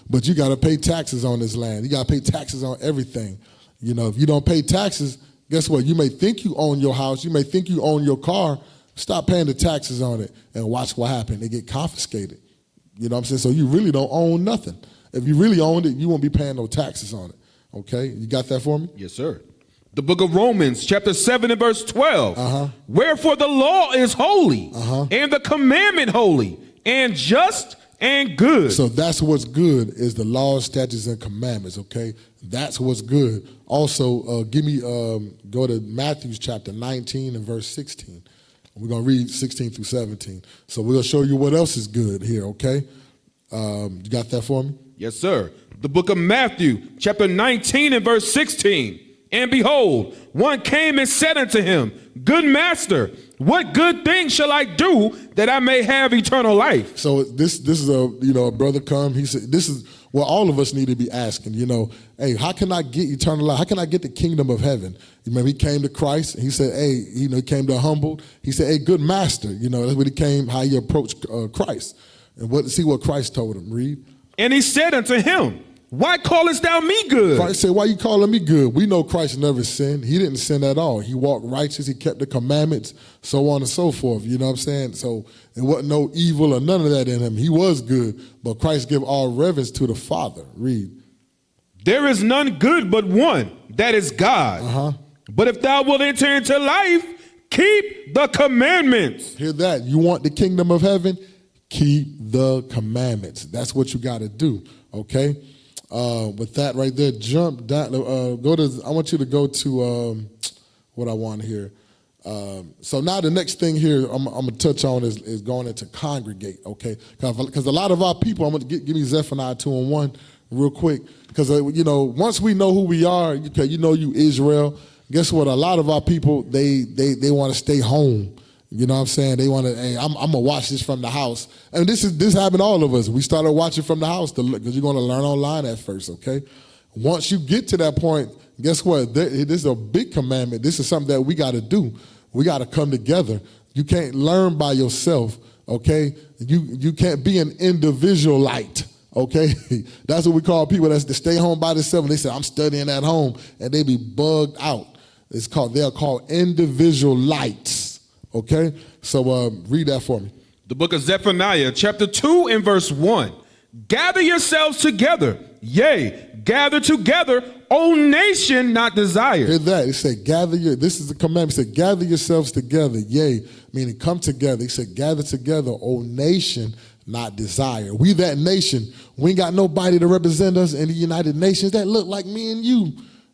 but you got to pay taxes on this land. You got to pay taxes on everything. You know, if you don't pay taxes, guess what? You may think you own your house. You may think you own your car. Stop paying the taxes on it and watch what happens. They get confiscated. You know what I'm saying? So you really don't own nothing. If you really owned it, you won't be paying no taxes on it. Okay? You got that for me? Yes, sir. The book of Romans, chapter 7 and verse 12. Wherefore the law is holy, and the commandment holy, and just and good. So that's what's good, is the laws, statutes, and commandments, okay? That's what's good. Also, go to Matthew chapter 19 and verse 16. We're going to read 16 through 17. So we'll show you what else is good here, okay? You got that for me? Yes, sir. The book of Matthew, chapter 19 and verse 16. And behold, one came and said unto him, Good master, what good thing shall I do that I may have eternal life? So this is a brother come. He said, this is what all of us need to be asking, hey, how can I get eternal life? How can I get the kingdom of heaven? You remember he came to Christ. And he said, hey, he came to humble. He said, hey, good master. That's what he came, how he approached Christ. And see what Christ told him. Read. And he said unto him, Why callest thou me good? Christ said, why you calling me good? We know Christ never sinned. He didn't sin at all. He walked righteous. He kept the commandments, so on and so forth. You know what I'm saying? So there wasn't no evil or none of that in him. He was good, but Christ gave all reverence to the Father. Read. There is none good but one, that is God. But if thou wilt enter into life, keep the commandments. Hear that? You want the kingdom of heaven? Keep the commandments. That's what you got to do, okay? With that right there, jump down. I want you to go to what I want here. So now the next thing here I'm going to touch on is going into congregate, okay? Because a lot of our people, I'm going to give me Zephaniah 2:1 real quick. Because, once we know who we are, okay, you Israel, guess what? A lot of our people, they want to stay home. You know what I'm saying? They want to, hey, I'm going to watch this from the house. And this happened to all of us. We started watching from the house because you're going to learn online at first, okay? Once you get to that point, guess what? This is a big commandment. This is something that we got to do. We got to come together. You can't learn by yourself, okay? You can't be an individualite, okay? That's what we call people that stay home by themselves. They say, I'm studying at home, and they be bugged out. They're called individualites. Okay, so read that for me. The book of Zephaniah, chapter 2 and verse 1. Gather yourselves together, yea, gather together, O nation not desired. Hear that? It said, this is the commandment. It said, gather yourselves together, yea, meaning come together. He said, gather together, O nation not desired. We that nation, we ain't got nobody to represent us in the United Nations that look like me and you.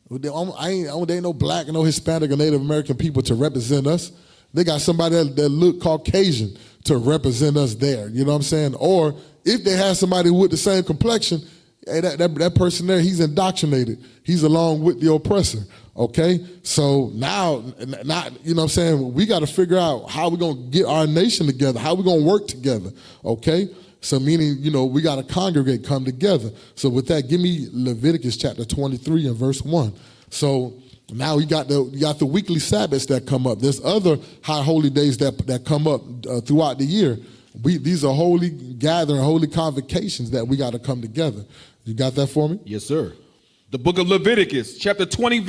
There ain't no black and no Hispanic or Native American people to represent us. They got somebody that look Caucasian to represent us there. You know what I'm saying? Or if they have somebody with the same complexion, hey, that person there, he's indoctrinated. He's along with the oppressor. Okay, so now, you know what I'm saying, we got to figure out how we're going to get our nation together, how we're going to work together, okay? So meaning, you know, we got to congregate, come together. So with that, give me Leviticus chapter 23 and verse 1. So now you got the weekly Sabbaths that come up. There's other high holy days that come up throughout the year. These are holy gathering, holy convocations that we got to come together. You got that for me? Yes, sir. The book of Leviticus, chapter 20,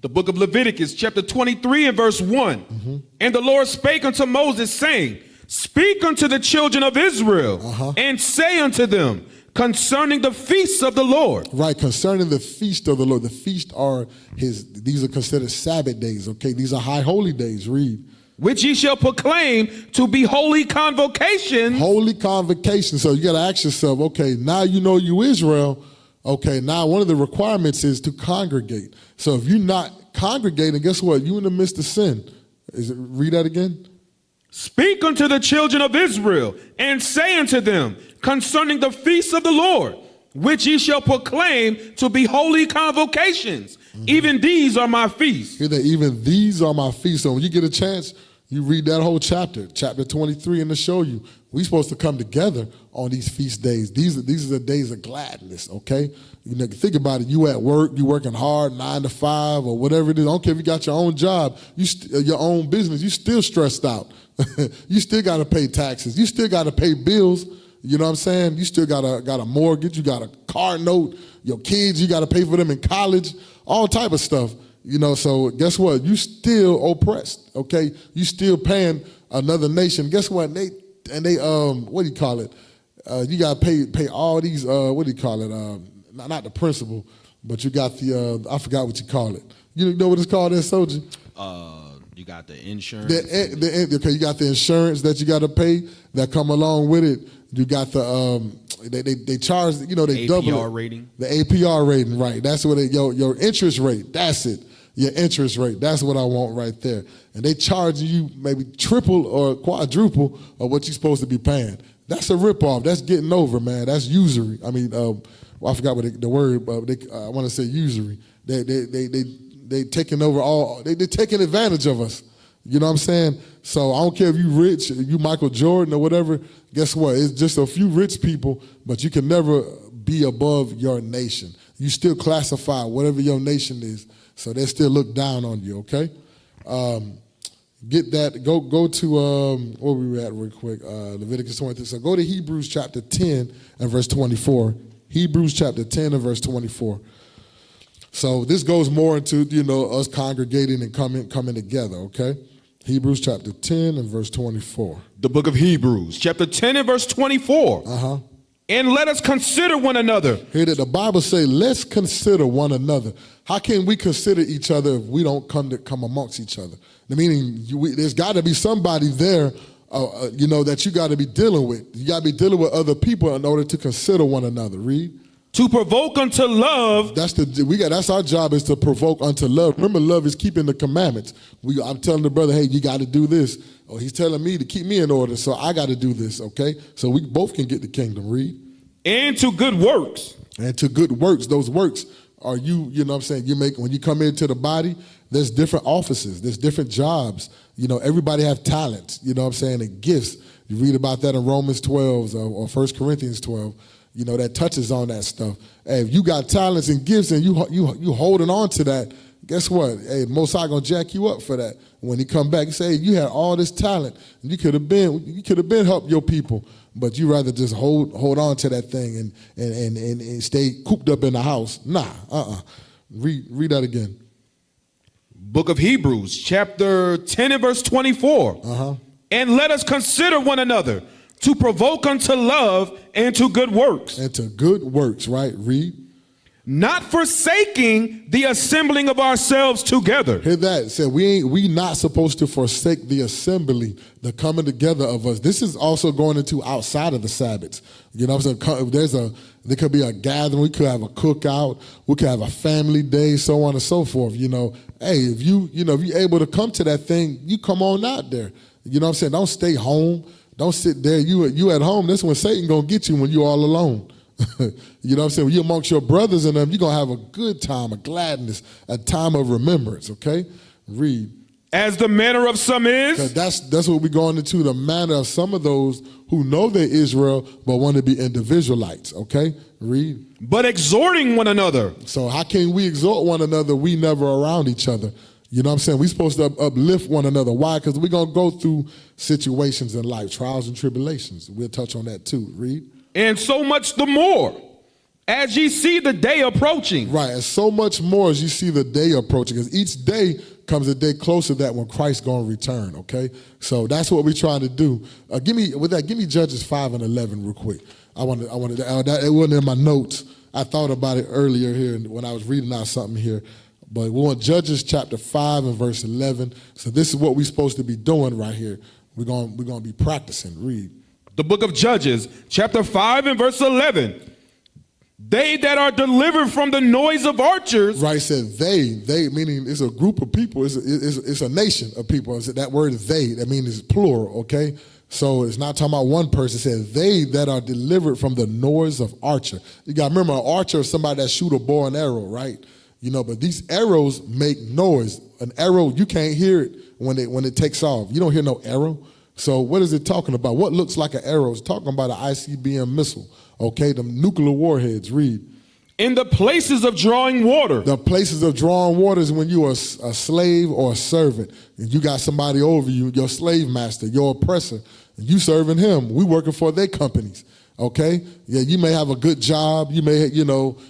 the book of Leviticus, chapter 23 and verse 1. Mm-hmm. And the Lord spake unto Moses, saying, speak unto the children of Israel, and say unto them, concerning the feasts of the Lord. Right, concerning the feast of the Lord. The feast these are considered Sabbath days, okay? These are high holy days, read. Which ye shall proclaim to be holy convocations. Holy convocations. So you got to ask yourself, okay, now you know you Israel. Okay, now one of the requirements is to congregate. So if you're not congregating, guess what? You in the midst of sin. Read that again. Speak unto the children of Israel, and say unto them, concerning the feasts of the Lord, which ye shall proclaim to be holy convocations. Mm-hmm. Even these are my feasts. Hear that? Even these are my feasts. So when you get a chance, you read that whole chapter 23, and to show you we're supposed to come together on these feast days. These are the days of gladness, okay? You know, think about it. You at work, you working hard, 9 to 5 or whatever it is. I don't care if you got your own job, your own business, you still stressed out. You still got to pay taxes. You still got to pay bills. You know what I'm saying? You still got a mortgage. You got a car note. Your kids, you got to pay for them in college. All type of stuff. You know, so guess what? You still oppressed, okay? You still paying another nation. Guess what? They what do you call it? You got to pay all these, what do you call it? Not the principal, but you got the, I forgot what you call it. You know what it's called there, Soldier? You got the insurance. Okay, you got the insurance that you got to pay that come along with it. You got the they charge, you know, they double APR rating. The APR rating, right? That's what your interest rate. That's it. Your interest rate. That's what I want right there. And they charge you maybe triple or quadruple of what you're supposed to be paying. That's a ripoff. That's getting over, man. That's usury. I mean, I forgot what the word. I want to say usury. They taking over all. They taking advantage of us. You know what I'm saying? So I don't care if you rich, you Michael Jordan or whatever. Guess what? It's just a few rich people, but you can never be above your nation. You still classify whatever your nation is, so they still look down on you. Okay, get that. Go to where we were at real quick. Leviticus 23. So go to Hebrews chapter 10 and verse 24. Hebrews chapter 10 and verse 24. So this goes more into, you know, us congregating and coming together, okay? Hebrews chapter 10 and verse 24. The book of Hebrews, chapter 10 and verse 24. And let us consider one another. Hear that the Bible say, let's consider one another. How can we consider each other if we don't come amongst each other? Meaning, there's got to be somebody there, you know, that you got to be dealing with. You got to be dealing with other people in order to consider one another. Read. To provoke unto love. That's our job, is to provoke unto love. Remember, love is keeping the commandments. I'm telling the brother, hey, you got to do this. Or he's telling me to keep me in order, so I got to do this, okay? So we both can get the kingdom. Read. And to good works. And to good works. Those works are you know what I'm saying, when you come into the body, there's different offices, there's different jobs. You know, everybody have talents, you know what I'm saying, and gifts. You read about that in Romans 12 or 1 Corinthians 12. You know, that touches on that stuff. Hey, if you got talents and gifts and you holding on to that, guess what? Hey, Most High gonna jack you up for that. When he come back and say, hey, you had all this talent, and you could have been help your people, but you rather just hold on to that thing and stay cooped up in the house. Nah, Read that again. Book of Hebrews, chapter 10 and verse 24. And let us consider one another, to provoke unto love and to good works. And to good works, right? Read. Not forsaking the assembling of ourselves together. Hear that? It said we not supposed to forsake the assembly, the coming together of us. This is also going into outside of the Sabbaths. You know what I'm saying? There could be a gathering, we could have a cookout, we could have a family day, so on and so forth. You know, hey, if you're able to come to that thing, you come on out there. You know what I'm saying? Don't stay home. Don't sit there. You at home. That's when Satan gonna get you, when you all alone. You know what I'm saying? When you're amongst your brothers and them, you're going to have a good time, a gladness, a time of remembrance, okay? Read. As the manner of some is. That's what we're going into, the manner of some of those who know they're Israel but want to be individualites, okay? Read. But exhorting one another. So how can we exhort one another? We never around each other. You know what I'm saying? We're supposed to uplift one another. Why? Because we're going to go through situations in life, trials and tribulations. We'll touch on that too. Read. And so much the more, as ye see the day approaching. Right, and so much more as you see the day approaching. Because each day comes a day closer to that when Christ's going to return, okay? So that's what we're trying to do. Give me Judges 5 and 11 real quick. It wasn't in my notes. I thought about it earlier here when I was reading out something here. But we want Judges chapter 5 and verse 11. So this is what we're supposed to be doing right here. We're going to be practicing. Read. The book of Judges, chapter 5 and verse 11. They that are delivered from the noise of archers. Right, said they meaning it's a group of people. It's a nation of people. That word is they. That means it's plural, okay? So it's not talking about one person. It says they that are delivered from the noise of archer. You got to remember, an archer is somebody that shoot a bow and arrow, right? You know, but these arrows make noise. An arrow, you can't hear it when it takes off. You don't hear no arrow. So what is it talking about? What looks like an arrow? It's talking about an ICBM missile, okay? The nuclear warheads. Read. In the places of drawing water. The places of drawing water is when you are a slave or a servant, and you got somebody over you, your slave master, your oppressor, and you serving him. We working for their companies, okay? Yeah, you may have a good job, you may,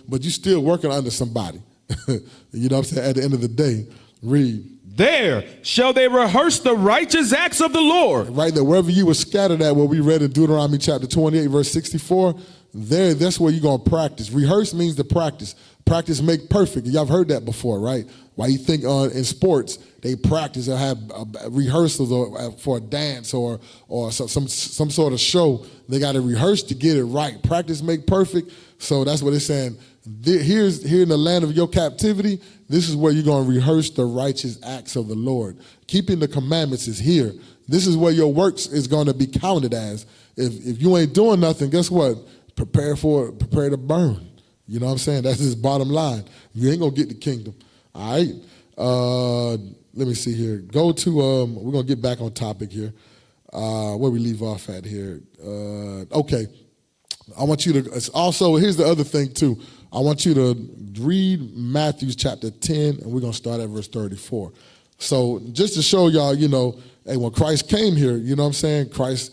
but you still working under somebody. You know what I'm saying? At the end of the day, read. There shall they rehearse the righteous acts of the Lord. Right there, wherever you were scattered at, what we read in Deuteronomy chapter 28, verse 64, that's where you're going to practice. Rehearse means to practice. Practice make perfect. Y'all have heard that before, right? Why you think in sports, they practice or have rehearsals for a dance or some sort of show. They got to rehearse to get it right. Practice make perfect. So that's what it's saying. Here in the land of your captivity, this is where you're going to rehearse the righteous acts of the Lord. Keeping the commandments is here. This is where your works is going to be counted as. If you ain't doing nothing, guess what? Prepare to burn. You know what I'm saying? That's his bottom line. You ain't going to get the kingdom. All right? Let me see here. Go to, we're going to get back on topic here. Where we leave off at here. Okay. I want you to, also, here's the other thing too. I want you to read Matthew chapter 10, and we're going to start at verse 34. So just to show y'all, hey, when Christ came here, you know what I'm saying? Christ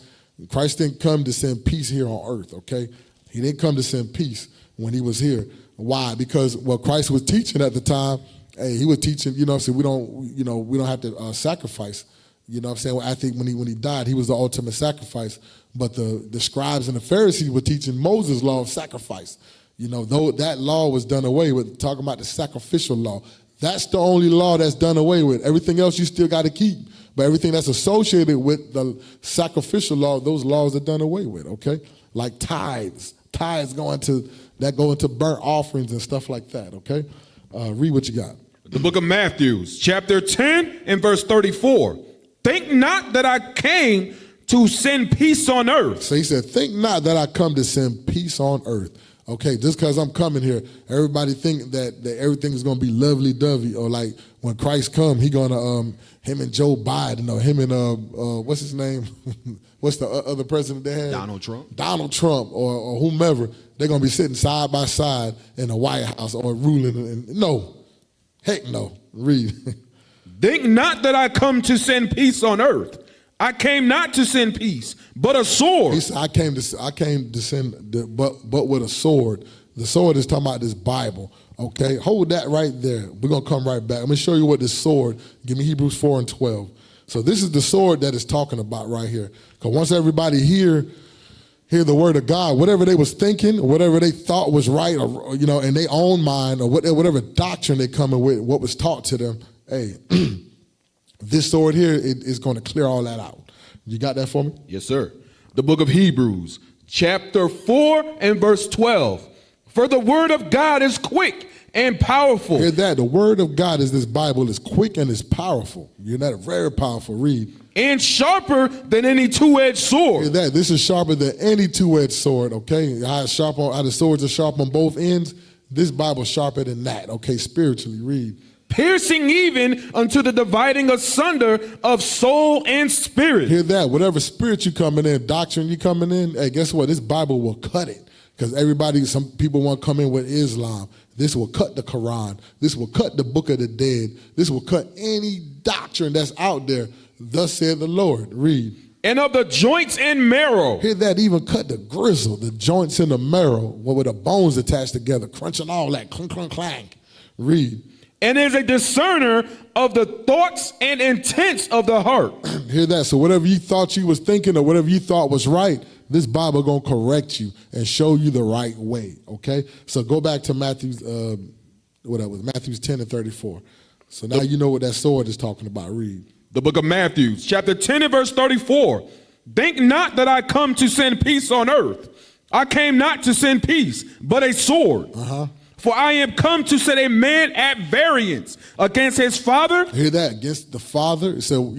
didn't come to send peace here on earth, okay? He didn't come to send peace when he was here. Why? Because what Christ was teaching at the time, hey, he was teaching, so we don't have to sacrifice. You know what I'm saying? Well, I think when he died, he was the ultimate sacrifice. But the scribes and the Pharisees were teaching Moses' law of sacrifice. Though that law was done away with, talking about the sacrificial law. That's the only law that's done away with. Everything else you still got to keep. But everything that's associated with the sacrificial law, those laws are done away with, okay? Like tithes. Tithes go into burnt offerings and stuff like that, okay? Read what you got. The book of Matthew, chapter 10 and verse 34. Think not that I came to send peace on earth. So he said, think not that I come to send peace on earth. Okay, just because I'm coming here, everybody think that everything is going to be lovey-dovey, or like when Christ come, he going to, him and Joe Biden, or him and, what's his name? What's the other president they had? Donald Trump, or whomever. They're going to be sitting side by side in the White House or ruling. No, heck no. Read. Think not that I come to send peace on earth. I came not to send peace, but a sword. He said, I came to send, but with a sword. The sword is talking about this Bible. Okay, hold that right there. We're gonna come right back. I'm gonna show you what this sword. Give me Hebrews 4 and 12. So this is the sword that it's talking about right here. Because once everybody hear the word of God, whatever they was thinking, or whatever they thought was right, or in their own mind, or whatever doctrine they coming with, what was taught to them. Hey. This sword here is going to clear all that out. You got that for me? Yes, sir. The book of Hebrews, chapter 4 and verse 12. For the word of God is quick and powerful. Hear that? The word of God is this Bible is quick and is powerful. You're not very powerful. Read. And sharper than any two-edged sword. Hear that? This is sharper than any two-edged sword. Okay, how the swords are sharp on both ends. This Bible sharper than that. Okay, spiritually. Read. Piercing even unto the dividing asunder of soul and spirit. Hear that? Whatever spirit you coming in, doctrine you coming in, hey, guess what? This Bible will cut it. Because some people want to come in with Islam. This will cut the Quran. This will cut the Book of the Dead. This will cut any doctrine that's out there. Thus said the Lord. Read. And of the joints and marrow. Hear that? Even cut the gristle, the joints and the marrow, with the bones attached together, crunching all that, clunk, clunk, clank. Read. And is a discerner of the thoughts and intents of the heart. Hear that? So whatever you thought you was thinking or whatever you thought was right, this Bible gonna correct you and show you the right way. Okay. So go back to Matthew's 10 and 34. So now you know what that sword is talking about. Read. The book of Matthew, chapter 10 and verse 34. Think not that I come to send peace on earth. I came not to send peace, but a sword. For I am come to set a man at variance against his father. Hear that? Against the father. So,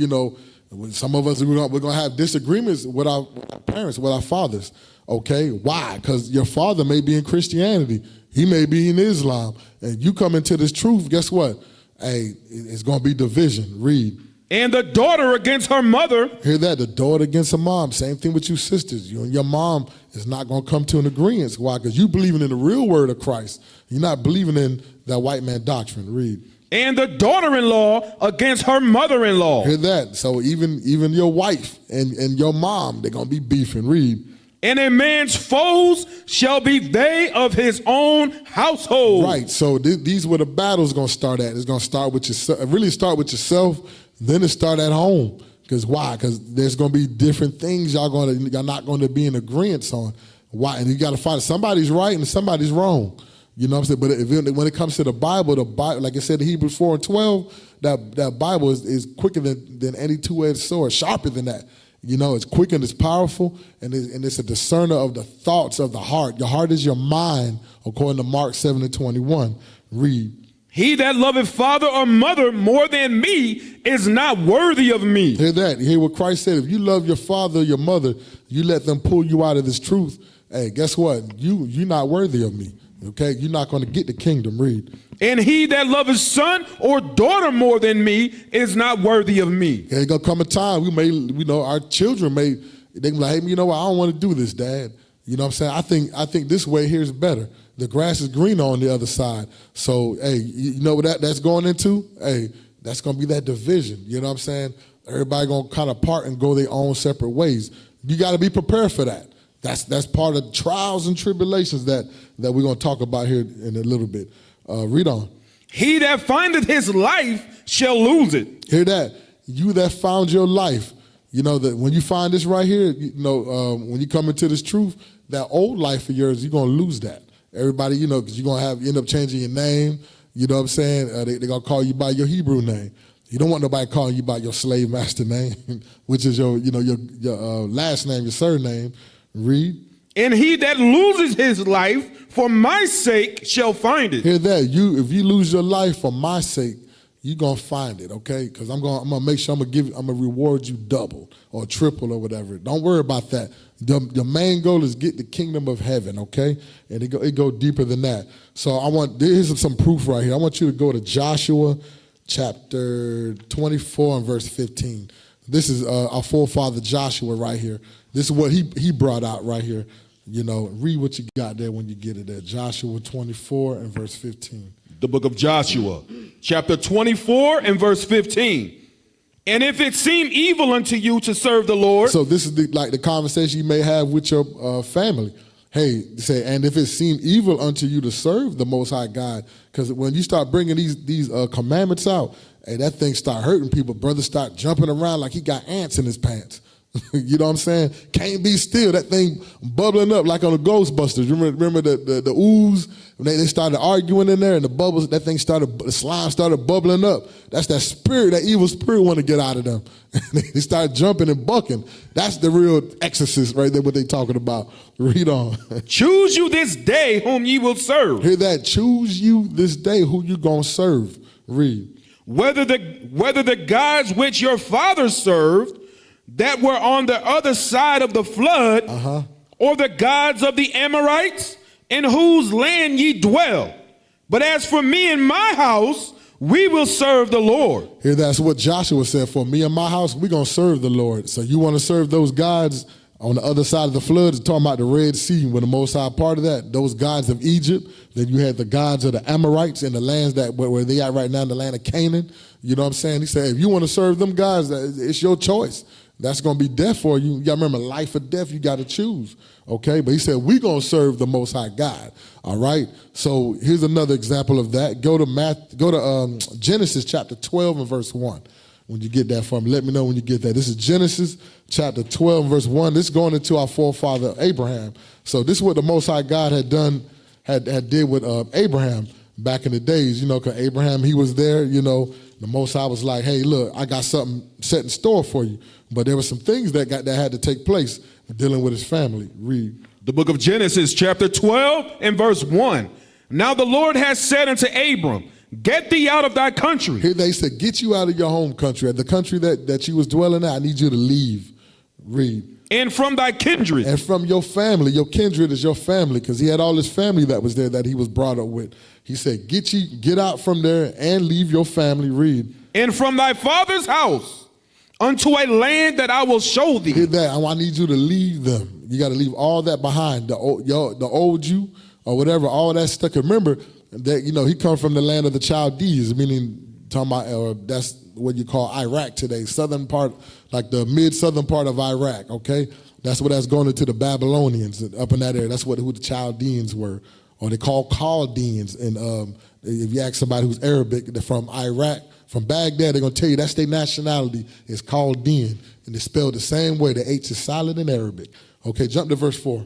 some of us, we're going to have disagreements with our parents, with our fathers. Okay? Why? Because your father may be in Christianity. He may be in Islam. And you come into this truth, guess what? Hey, it's going to be division. Read. And the daughter against her mother. Hear that? The daughter against her mom. Same thing with you sisters. You and your mom is not going to come to an agreement. Why? Because you believing in the real word of Christ. You're not believing in that white man doctrine. Read. And the daughter-in-law against her mother-in-law. Hear that? So even your wife and your mom, they're going to be beefing. Read. And a man's foes shall be they of his own household. Right. So these where the battle's going to start at. It's going to start with yourself. Really start with yourself. Then it start at home. Because why? Because there's going to be different things y'all not going to be in agreement on. Why? And you got to find somebody's right and somebody's wrong. You know what I'm saying? But when it comes to the Bible, like I said, Hebrews 4 and 12, that Bible is quicker than any two-edged sword, sharper than that. It's quick and it's powerful, and it's a discerner of the thoughts of the heart. Your heart is your mind, according to Mark 7 and 21. Read. He that loveth father or mother more than me is not worthy of me. Hear that? Hear what Christ said. If you love your father or your mother, you let them pull you out of this truth. Hey, guess what? You're not worthy of me. Okay? You're not going to get the kingdom. Read. And he that loveth son or daughter more than me is not worthy of me. There's going to come a time our children they be like, hey, you know what? I don't want to do this, Dad. You know what I'm saying? I think this way here is better. The grass is greener on the other side. So, hey, you know what that's going into? Hey, that's going to be that division. You know what I'm saying? Everybody going to kind of part and go their own separate ways. You got to be prepared for that. That's part of trials and tribulations that we're going to talk about here in a little bit. Read on. He that findeth his life shall lose it. Hear that? You that found your life. That when you find this right here, when you come into this truth, that old life of yours, you're going to lose that. Everybody, because you're going to end up changing your name. You know what I'm saying? They're going to call you by your Hebrew name. You don't want nobody calling you by your slave master name, which is your last name, your surname. Read. And he that loses his life for my sake shall find it. Hear that? If you lose your life for my sake, you're going to find it, okay? Because I'm going to make sure I'm going to reward you double or triple or whatever. Don't worry about that. The main goal is get the kingdom of heaven, okay? And it go deeper than that. So here's some proof right here. I want you to go to Joshua chapter 24 and verse 15. This is our forefather Joshua right here. This is what he brought out right here. Read what you got there when you get it there. Joshua 24 and verse 15. The book of Joshua, chapter 24 and verse 15. And if it seem evil unto you to serve the Lord. So this is the conversation you may have with your family. Hey, say, and if it seem evil unto you to serve the Most High God, because when you start bringing these commandments out, hey, that thing start hurting people. Brothers start jumping around like he got ants in his pants. You know what I'm saying? Can't be still. That thing bubbling up like on the Ghostbusters. Remember the ooze? When they started arguing in there and the bubbles, the slime started bubbling up. That's that spirit, that evil spirit want to get out of them. They start jumping and bucking. That's the real exorcist right there, what they talking about. Read on. Choose you this day whom ye will serve. Hear that? Choose you this day who you gonna serve. Read. Whether the gods which your fathers served that were on the other side of the flood, or the gods of the Amorites, in whose land ye dwell. But as for me and my house, we will serve the Lord. Here, that's what Joshua said. For me and my house, we're going to serve the Lord. So you want to serve those gods on the other side of the flood? It's talking about the Red Sea, when the Most High part of that, those gods of Egypt. Then you had the gods of the Amorites in the lands that where they are right now, in the land of Canaan. You know what I'm saying? He said, if you want to serve them gods, it's your choice. That's going to be death for you. You got to remember, life or death, you got to choose. Okay? But he said, we're going to serve the Most High God. All right? So here's another example of that. Go to Genesis chapter 12 and verse 1. When you get that for me, let me know when you get that. This is Genesis chapter 12 and verse 1. This is going into our forefather Abraham. So this is what the Most High God had done, had did with Abraham back in the days. You know, because Abraham, he was there, you know. The Most High was like, hey, look, I got something set in store for you. But there were some things that had to take place dealing with his family. Read. The book of Genesis, chapter 12 and verse 1. Now the Lord has said unto Abram, get thee out of thy country. Here they said, get you out of your home country. The country that you was dwelling at, I need you to leave. Read. And from thy kindred. And from your family. Your kindred is your family, because he had all his family that was there that he was brought up with. He said, get out from there and leave your family. Read. And from thy father's house unto a land that I will show thee. Hear that? I need you to leave them. You got to leave all that behind. The old you or whatever, all that stuff. Remember that, you know, he come from the land of the Chaldees, meaning talking about, that's what you call Iraq today, southern part, like the mid-southern part of Iraq, okay? That's what that's going into the Babylonians up in that area. That's who the Chaldeans were, or they call Chaldeans. And if you ask somebody who's Arabic, they're from Iraq, from Baghdad, they're going to tell you that's their nationality. It's Chaldean, and it's spelled the same way. The H is silent in Arabic. Okay, jump to verse 4.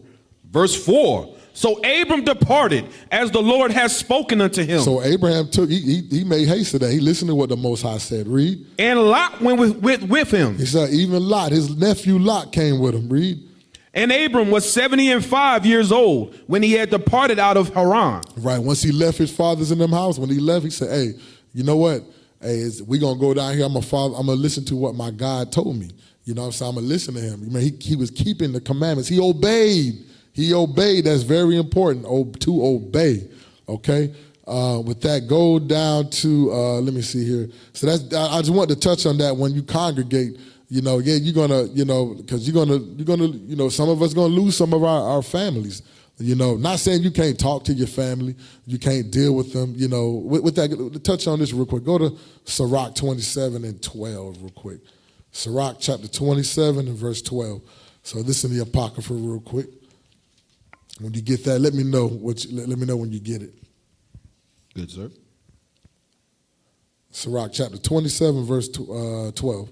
Verse 4. So Abram departed as the Lord has spoken unto him. So Abraham he made haste to that. He listened to what the Most High said. Read. And Lot went with him. He said even Lot, his nephew Lot came with him. Read. And Abram was 75 years old when he had departed out of Haran. Right, once he left his fathers in them house, when he left, he said, hey, you know what? Hey, we're going to go down here. I'm going to listen to what my God told me. You know what I'm saying? I'm going to listen to him. He was keeping the commandments. He obeyed. He obeyed. That's very important, to obey. Okay? With that, go down to, let me see here. So I just want to touch on that when you congregate. You know, yeah, you're going to, you know, because you're going to, you know, some of us going to lose some of our families. You know, not saying you can't talk to your family, you can't deal with them, you know. With that, touch on this real quick. Go to Sirach 27 and 12 real quick. Sirach chapter 27 and verse 12. So this is the Apocrypha real quick. When you get that, let me know let me know when you get it. Good, sir. Sirach chapter 27 verse 12.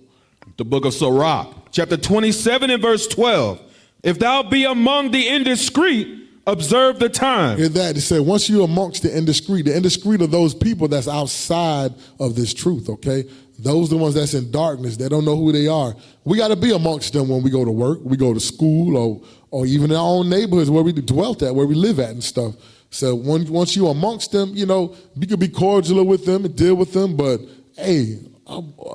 The book of Sirach, chapter 27 and verse 12. If thou be among the indiscreet, observe the time. Hear that? It said, once you're amongst the indiscreet are those people that's outside of this truth, okay? Those are the ones that's in darkness. They don't know who they are. We got to be amongst them when we go to work, we go to school, or even in our own neighborhoods where we dwelt at, where we live at and stuff. So once you're amongst them, you know, you can be cordial with them and deal with them, but, hey,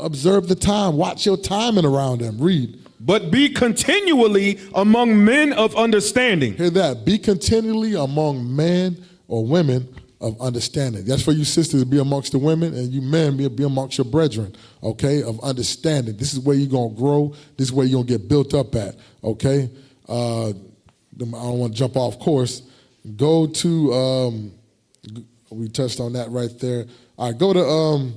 observe the time. Watch your timing around them. Read. But be continually among men of understanding. Hear that? Be continually among men or women of understanding. That's for you sisters to be amongst the women, and you men be amongst your brethren, okay, of understanding. This is where you're going to grow. This is where you're going to get built up at, okay? I don't want to jump off course. Go to, we touched on that right there. All right, go to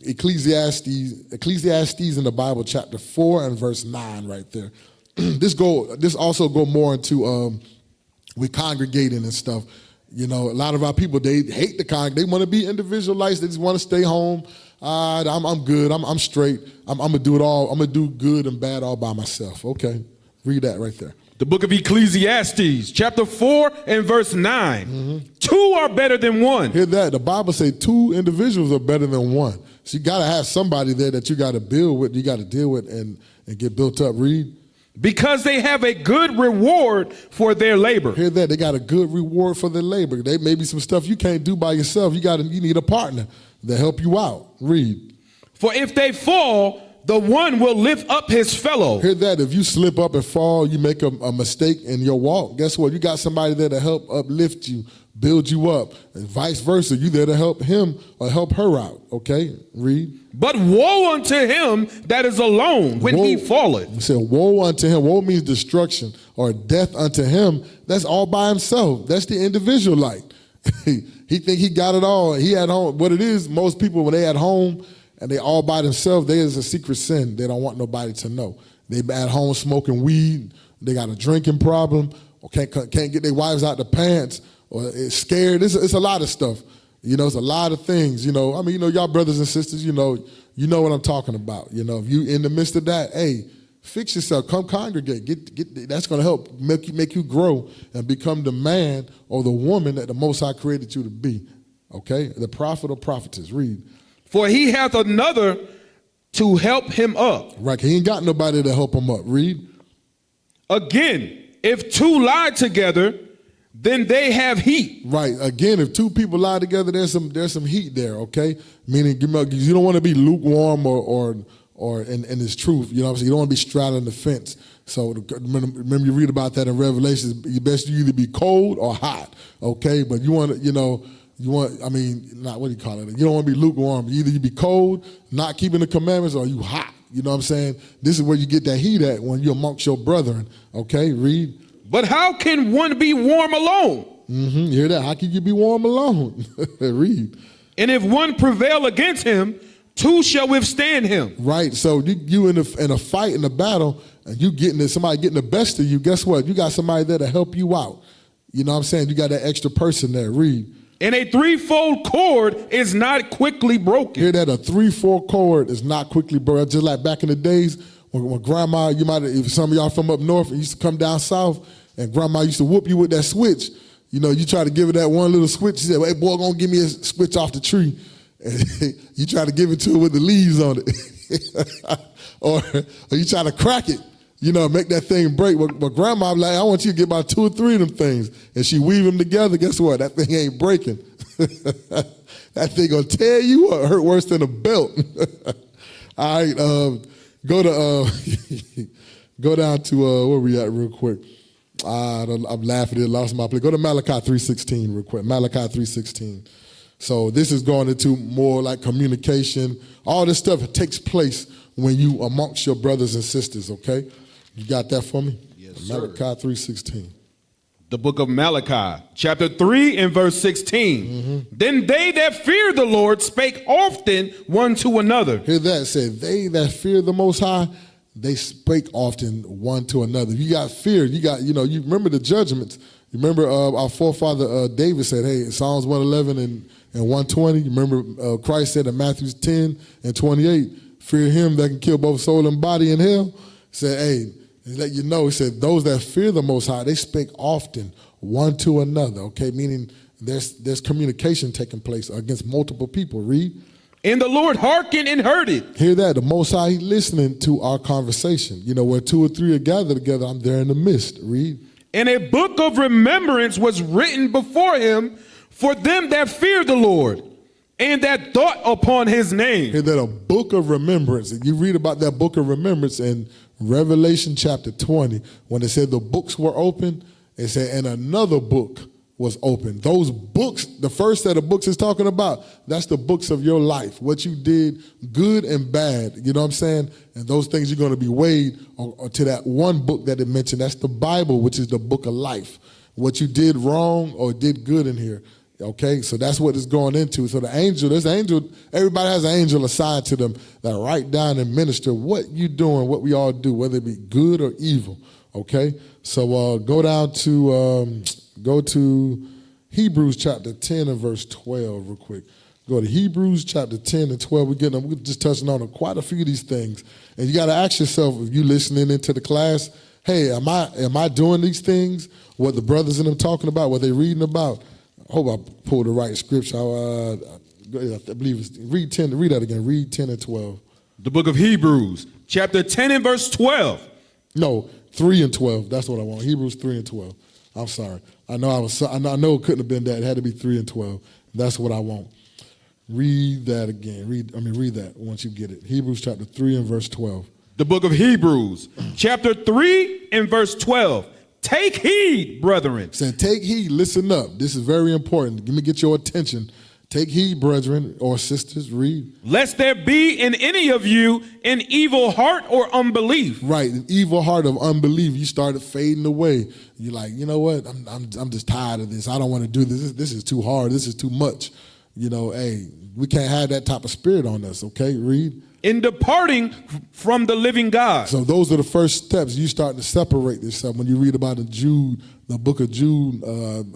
Ecclesiastes in the Bible, chapter 4 and verse 9 right there. This also go more into we congregating and stuff. You know, a lot of our people, they hate the congregation. They want to be individualized. They just want to stay home. I'm good. I'm straight. I'm going to do it all. I'm going to do good and bad all by myself. Okay, read that right there. The book of Ecclesiastes, chapter 4 and verse 9. Mm-hmm. Two are better than one. Hear that? The Bible says two individuals are better than one. So you got to have somebody there that you got to build with, you got to deal with and get built up. Read. Because they have a good reward for their labor. Hear that? They got a good reward for their labor. They may be some stuff you can't do by yourself. You need a partner to help you out. Read. For if they fall, the one will lift up his fellow. Hear that? If you slip up and fall, you make a mistake in your walk, guess what? You got somebody there to help uplift you, build you up, and vice versa. You there to help him or help her out. Okay, read. But woe unto him that is alone when he falleth. He said, woe unto him. Woe means destruction or death unto him. That's all by himself. That's the individualite. He think he got it all. He at home. What it is, most people, when they at home and they all by themselves, there's a secret sin they don't want nobody to know. They at home smoking weed. They got a drinking problem or can't get their wives out the pants or it's scared. It's a lot of stuff. You know, it's a lot of things, you know. I mean, you know, y'all brothers and sisters, you know what I'm talking about. You know, if you in the midst of that, hey, fix yourself, come congregate. Get that's going to help make you grow and become the man or the woman that the Most High created you to be. Okay? The prophet or prophetess. Read. For he hath another to help him up. Right, he ain't got nobody to help him up. Read. Again, if two lie together, then they have heat. Right. Again, if two people lie together, there's some heat there, okay? Meaning you don't want to be lukewarm or in this truth. You know what I'm saying? You don't want to be straddling the fence. So remember you read about that in Revelation. It's best you either be cold or hot, okay? But you want to, you don't want to be lukewarm. Either you be cold, not keeping the commandments, or you hot. You know what I'm saying? This is where you get that heat at when you're amongst your brethren, okay? Read. But how can one be warm alone? Mm-hmm. You hear that? How can you be warm alone? Read. And if one prevail against him, two shall withstand him. Right. So you in a fight, in a battle, and somebody getting the best of you, guess what? You got somebody there to help you out. You know what I'm saying? You got that extra person there. Read. And a threefold cord is not quickly broken. Hear that? A threefold cord is not quickly broken. Just like back in the days when grandma, if some of y'all from up north and used to come down south, and grandma used to whoop you with that switch. You know, you try to give her that one little switch. She said, hey, boy, gonna give me a switch off the tree. And you try to give it to her with the leaves on it. or you try to crack it, make that thing break. But grandma be like, I want you to get about 2 or 3 of them things. And she weave them together. Guess what? That thing ain't breaking. That thing gonna tear you up, hurt worse than a belt. All right, go down to, where we at real quick. I'm laughing, it lost my place. Go to Malachi 3:16 real quick. Malachi 3:16. So this is going into more like communication. All this stuff takes place when you amongst your brothers and sisters, okay? You got that for me? Yes, Malachi 3:16. The book of Malachi, chapter 3 and verse 16. Mm-hmm. Then they that fear the Lord spake often one to another. Hear that? Said they that fear the Most High, they spake often one to another. You got fear. You got, you remember the judgments. You remember our forefather David said, hey, in Psalms 111 and 120, you remember Christ said in Matthew 10 and 28, fear him that can kill both soul and body in hell. He said, hey, let you know, he said, those that fear the Most High, they spake often one to another, okay? Meaning there's communication taking place against multiple people. Read. And the Lord hearkened and heard it. Hear that? The Most High, He listening to our conversation. Where 2 or 3 are gathered together, I'm there in the midst. Read. And a book of remembrance was written before him for them that fear the Lord and that thought upon his name. Hear that? A book of remembrance. And you read about that book of remembrance in Revelation chapter 20, when it said the books were open, it said, and another book was open. Those books, the first set of books it's talking about, that's the books of your life. What you did, good and bad, you know what I'm saying? And those things are going to be weighed to that one book that it mentioned. That's the Bible, which is the book of life. What you did wrong or did good in here. Okay, so that's what it's going into. So everybody has an angel assigned to them that write down and minister what you doing, what we all do, whether it be good or evil. Okay, so go to Hebrews chapter 10 and verse 12 real quick. Go to Hebrews chapter 10 and 12. We're just touching on quite a few of these things. And you got to ask yourself, if you're listening into the class, hey, am I doing these things? What the brothers in them talking about, what they reading about? I hope I pulled the right scripture. I believe it's read that again. Read 10 and 12. The book of Hebrews, chapter 10 and verse 12. No, 3 and 12. That's what I want. Hebrews 3 and 12. I'm sorry. I know it couldn't have been that. It had to be 3 and 12. That's what I want. Read that again. Read that once you get it. Hebrews chapter 3 and verse 12. The book of Hebrews, chapter 3 and verse 12. Take heed, brethren. Saying, take heed, listen up. This is very important. Let me get your attention. Take heed, brethren or sisters, read. Lest there be in any of you an evil heart or unbelief. Right, an evil heart of unbelief. You started fading away. You're like, you know what? I'm just tired of this. I don't want to do this. This is too hard. This is too much. You know, hey, we can't have that type of spirit on us, okay? Read. In departing from the living God. So those are the first steps. You starting to separate yourself. When you read about the book of Jude,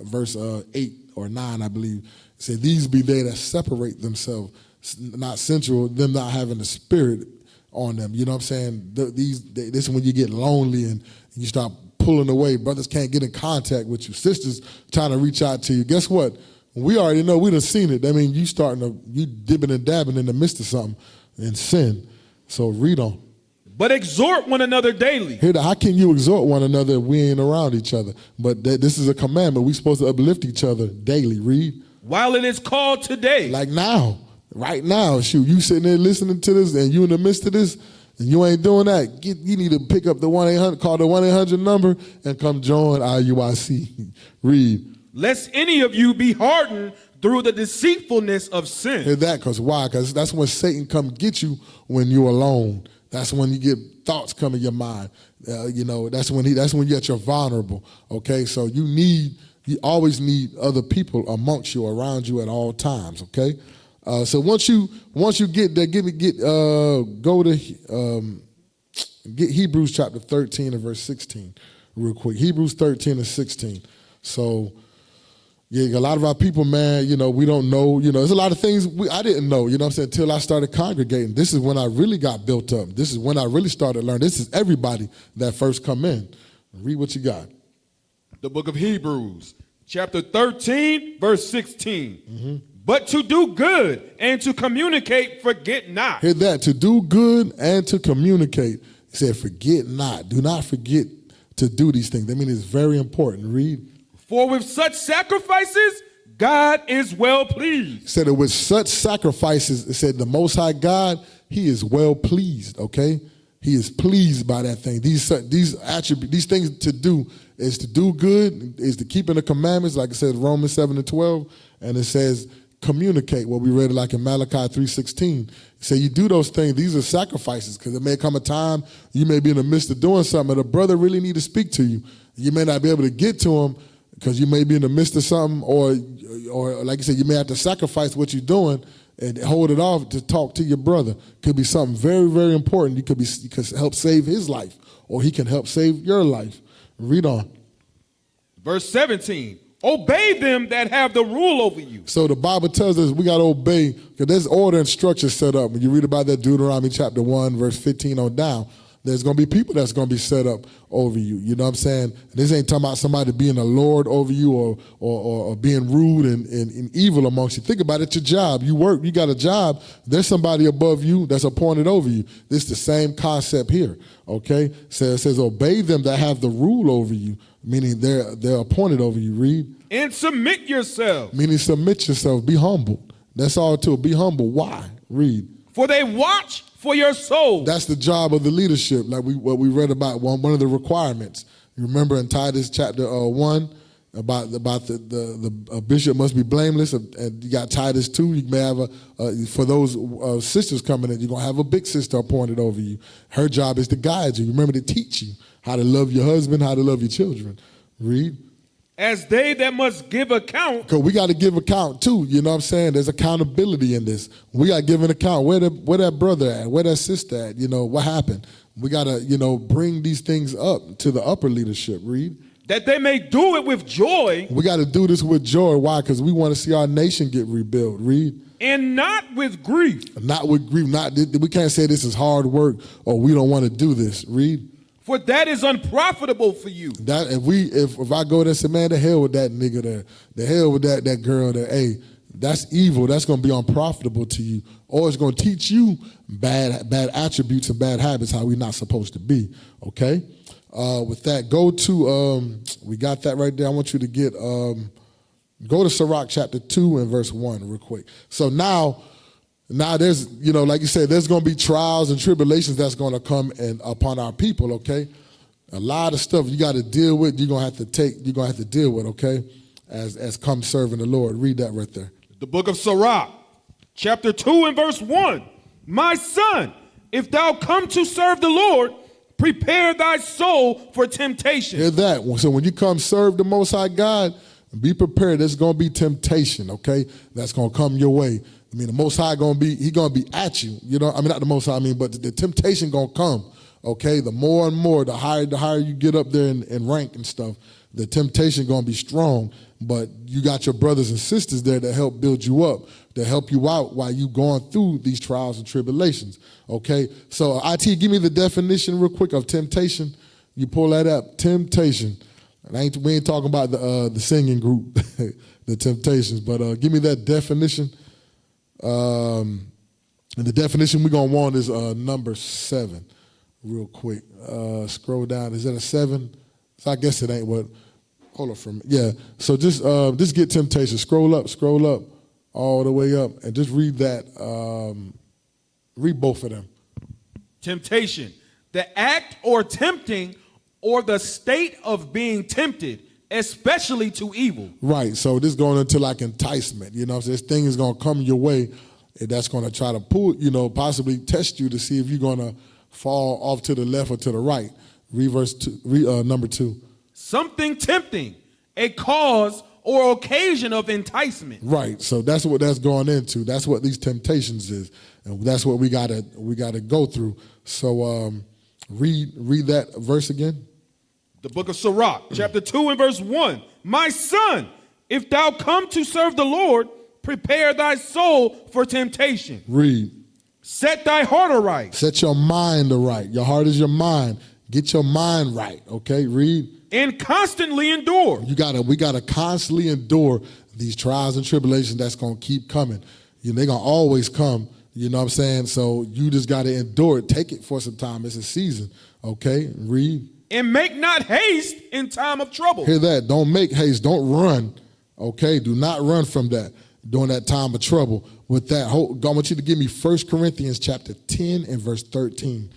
verse 8 or 9, I believe, it said, these be they that separate themselves, not sensual, them not having the spirit on them. You know what I'm saying? This is when you get lonely and you start pulling away. Brothers can't get in contact with you. Sisters trying to reach out to you. Guess what? We already know. We done seen it. I mean, you dipping and dabbing in the midst of something in sin. So read on. But exhort one another daily. How can you exhort one another if we ain't around each other? But this is a commandment. We're supposed to uplift each other daily. Read. While it is called today. Like now. Right now. Shoot, you sitting there listening to this and you in the midst of this and you ain't doing that. You need to pick up the 1-800, call the 1-800 number and come join IUIC. Read. Lest any of you be hardened through the deceitfulness of sin. Hear that? Because why? Because that's when Satan come get you when you're alone. That's when you get thoughts come in your mind. That's when you're at your vulnerable. Okay, so you always need other people amongst you, around you at all times. Okay, so once you get there, get Hebrews chapter 13 and verse 16 real quick. Hebrews 13 and 16. So. Yeah, a lot of our people, man, we don't know. There's a lot of things I didn't know, what I'm saying, until I started congregating. This is when I really got built up. This is when I really started learning. This is everybody that first come in. Read what you got. The book of Hebrews, chapter 13, verse 16. Mm-hmm. But to do good and to communicate, forget not. Hear that, to do good and to communicate. He said, forget not. Do not forget to do these things. I mean, it's very important. Read. For with such sacrifices, God is well pleased. It said that with such sacrifices, it said the Most High God, he is well pleased, okay? He is pleased by that thing. These attributes, these things to do is to do good, is to keep in the commandments, like it says Romans 7 and 12, and it says communicate, what we read like in Malachi 3:16. So you do those things, these are sacrifices, because it may come a time you may be in the midst of doing something, and a brother really need to speak to you. You may not be able to get to him, because you may be in the midst of something, or like you said, you may have to sacrifice what you're doing and hold it off to talk to your brother. Could be something very, very important. You could help save his life, or he can help save your life. Read on. Verse 17. Obey them that have the rule over you. So the Bible tells us we got to obey, because there's order and structure set up. When you read about that Deuteronomy chapter 1, verse 15 on down, there's going to be people that's going to be set up over you. You know what I'm saying? This ain't talking about somebody being a lord over you or being rude and evil amongst you. Think about it, your job. You work, you got a job. There's somebody above you that's appointed over you. This is the same concept here, okay? So it says, obey them that have the rule over you, meaning they're appointed over you. Read. And submit yourself. Meaning submit yourself. Be humble. That's all to it. Be humble. Why? Read. For they watch for your soul. That's the job of the leadership, like what we read about, one of the requirements. You remember in Titus chapter 1 about the bishop must be blameless, and you got Titus 2. You may have for those sisters coming in, you're going to have a big sister appointed over you. Her job is to guide you. Remember, to teach you how to love your husband, how to love your children. Read. As they that must give account. Because we got to give account too, you know what I'm saying? There's accountability in this. We got to give an account. Where that brother at? Where that sister at? What happened? We got to, bring these things up to the upper leadership. Read. that they may do it with joy. We got to do this with joy. Why? Because we want to see our nation get rebuilt. Read. And not with grief. Not with grief. We can't say this is hard work or we don't want to do this. Read. For that is unprofitable for you. That if I go there and say, man, the hell with that nigga there, the hell with that girl there, hey, that's evil. That's going to be unprofitable to you, or it's going to teach you bad attributes and bad habits how we're not supposed to be. Okay. With that, go to we got that right there. I want you to get go to Sirach chapter 2 and verse 1 real quick. So now there's, like you said, there's going to be trials and tribulations that's going to come upon our people, okay? A lot of stuff you got to deal with, you're going to have to deal with, okay? As come serving the Lord. Read that right there. The book of Sirach, chapter 2 and verse 1. My son, if thou come to serve the Lord, prepare thy soul for temptation. Hear that. So when you come serve the Most High God, be prepared. There's going to be temptation, okay? That's going to come your way. I mean, the Most High he going to be at you. Not the Most High, but the temptation going to come, okay? The more and more, the higher you get up there in rank and stuff, the temptation going to be strong. But you got your brothers and sisters there to help build you up, to help you out while you going through these trials and tribulations, okay? So, IT, give me the definition real quick of temptation. You pull that up, temptation. And we ain't talking about the singing group, the Temptations, but give me that definition. And the definition we're going to want is number 7 real quick. Scroll down. Is that a 7? So I guess it ain't what. Hold on for a minute. Yeah. So just get temptation. Scroll up, all the way up, and just read that. Read both of them. Temptation, the act or tempting or the state of being tempted, especially to evil. Right. So this going into like enticement. So this thing is going to come your way, and that's going to try to pull, possibly test you to see if you're going to fall off to the left or to the right. Read number 2. Something tempting, a cause or occasion of enticement. Right. So that's what that's going into. That's what these temptations is, and that's what we gotta go through. So read that verse again. The book of Sirach, chapter 2 and verse 1. My son, if thou come to serve the Lord, prepare thy soul for temptation. Read. Set thy heart aright. Set your mind aright. Your heart is your mind. Get your mind right. Okay. Read. And constantly endure. We gotta constantly endure these trials and tribulations that's gonna keep coming. They're gonna always come. You know what I'm saying? So you just gotta endure it. Take it for some time. It's a season. Okay. Read. And make not haste in time of trouble. Hear that? Don't make haste. Don't run. Okay. Do not run from that during that time of trouble. With that, I want you to give me 1 Corinthians chapter 10 and verse 13.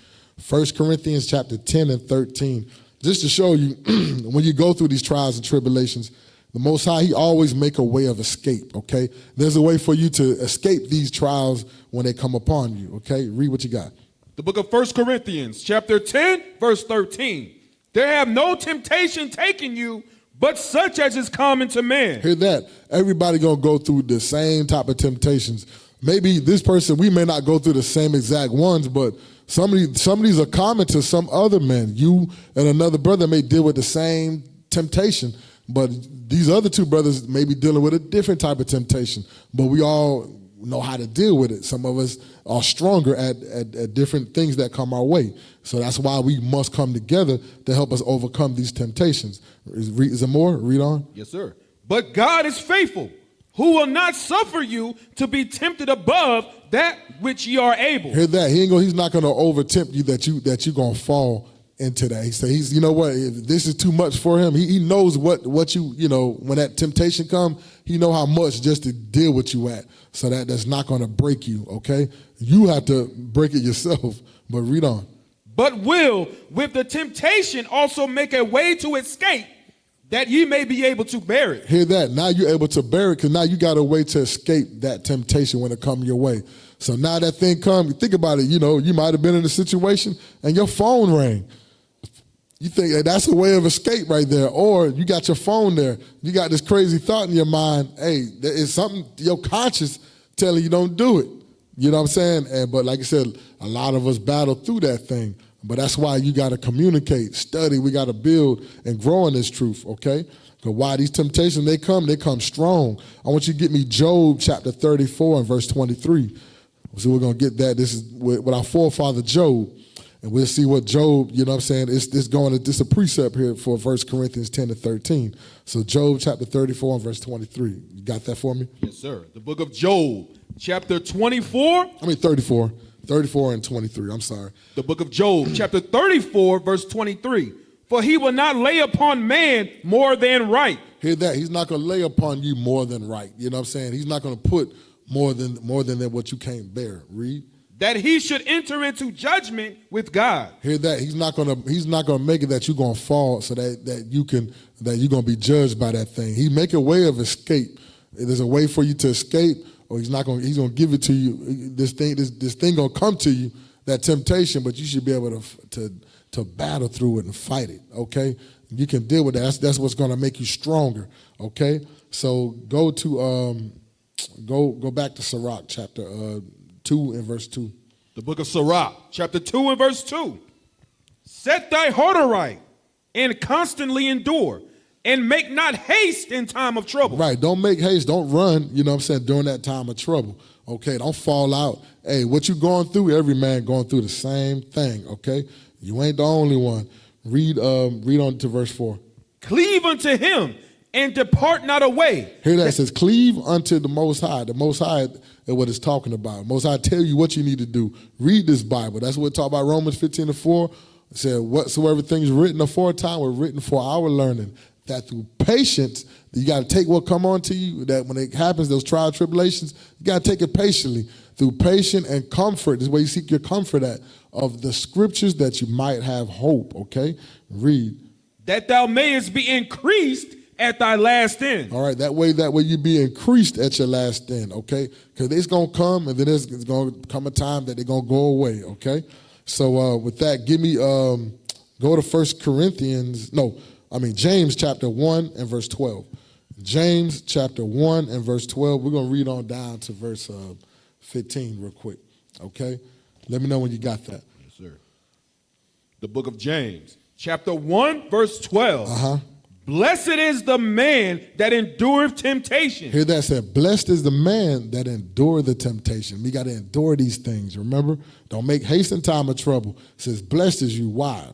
1 Corinthians chapter 10 and 13. Just to show you, when you go through these trials and tribulations, the Most High, he always make a way of escape, okay? There's a way for you to escape these trials when they come upon you, okay? Read what you got. The book of 1 Corinthians, chapter 10, verse 13. There have no temptation taken you, but such as is common to man. Hear that? Everybody gonna go through the same type of temptations. Maybe this person, we may not go through the same exact ones, but some of these are common to some other men. You and another brother may deal with the same temptation, but these other two brothers may be dealing with a different type of temptation. But we all know how to deal with it. Some of us are stronger at different things that come our way. So that's why we must come together to help us overcome these temptations. Is there more? Read on. Yes, sir. But God is faithful, who will not suffer you to be tempted above that which ye are able. Hear that? He's not going to over-tempt you that you're going to fall into that. He says, you know what? If this is too much for him, he knows what you when that temptation comes, he know how much just to deal with you at. So that's not going to break you, okay? You have to break it yourself. But read on. But will with the temptation also make a way to escape, that ye may be able to bear it. Hear that? Now you're able to bear it because now you got a way to escape that temptation when it comes your way. So now that thing comes, think about it, you might have been in a situation and your phone rang. You think hey, that's a way of escape right there. Or you got your phone there. You got this crazy thought in your mind. Hey, there is something, your conscience telling you don't do it. You know what I'm saying? But like I said, a lot of us battle through that thing. But that's why you got to communicate, study. We got to build and grow in this truth, okay? Because why these temptations, they come strong. I want you to get me Job chapter 34 and verse 23. So we're going to get that. This is with our forefather Job. And we'll see what Job, you know what I'm saying, this a precept here for 1 Corinthians 10 to 13. So Job chapter 34 and verse 23. You got that for me? Yes, sir. The book of Job, chapter 24. 34. 34 and 23, I'm sorry. The book of Job, chapter 34, verse 23. For he will not lay upon man more than right. Hear that? He's not going to lay upon you more than right. You know what I'm saying? He's not going to put more than what you can't bear. Read. That he should enter into judgment with God. Hear that? He's not gonna make it that you're gonna fall so that you're gonna be judged by that thing. He make a way of escape. There's a way for you to escape, or he's gonna give it to you. This thing gonna come to you, that temptation, but you should be able to battle through it and fight it. Okay? You can deal with that. That's what's gonna make you stronger. Okay? So go back to Sirach chapter 2 and verse 2. The book of Sirach, chapter 2 and verse 2. Set thy heart aright and constantly endure, and make not haste in time of trouble. Right, don't make haste, don't run, you know what I'm saying, during that time of trouble. Okay, don't fall out. Hey, what you going through, every man going through the same thing, okay? You ain't the only one. Read on to verse 4. Cleave unto him and depart not away. Hear that? It says, cleave unto the Most High. The Most High is what it's talking about. Most High tell you what you need to do. Read this Bible. That's what it talk about. Romans 15 and 4. It said, whatsoever things written aforetime were written for our learning, that through patience, you got to take what come on to you, that when it happens, those trial tribulations, you got to take it patiently. Through patience and comfort, this is where you seek your comfort at, of the scriptures, that you might have hope, okay? Read. That thou mayest be increased at thy last end. All right, that way you be increased at your last end, okay? Because it's going to come, and then it's going to come a time that they're going to go away, okay? So with that, give me, go to James chapter 1 and verse 12. James chapter 1 and verse 12. We're going to read on down to verse 15 real quick, okay? Let me know when you got that. Yes, sir. The book of James, chapter 1, verse 12. Uh-huh. Blessed is the man that endureth temptation. Hear that said, blessed is the man that endure the temptation. We got to endure these things, remember? Don't make haste in time of trouble. It says, blessed is you. Why?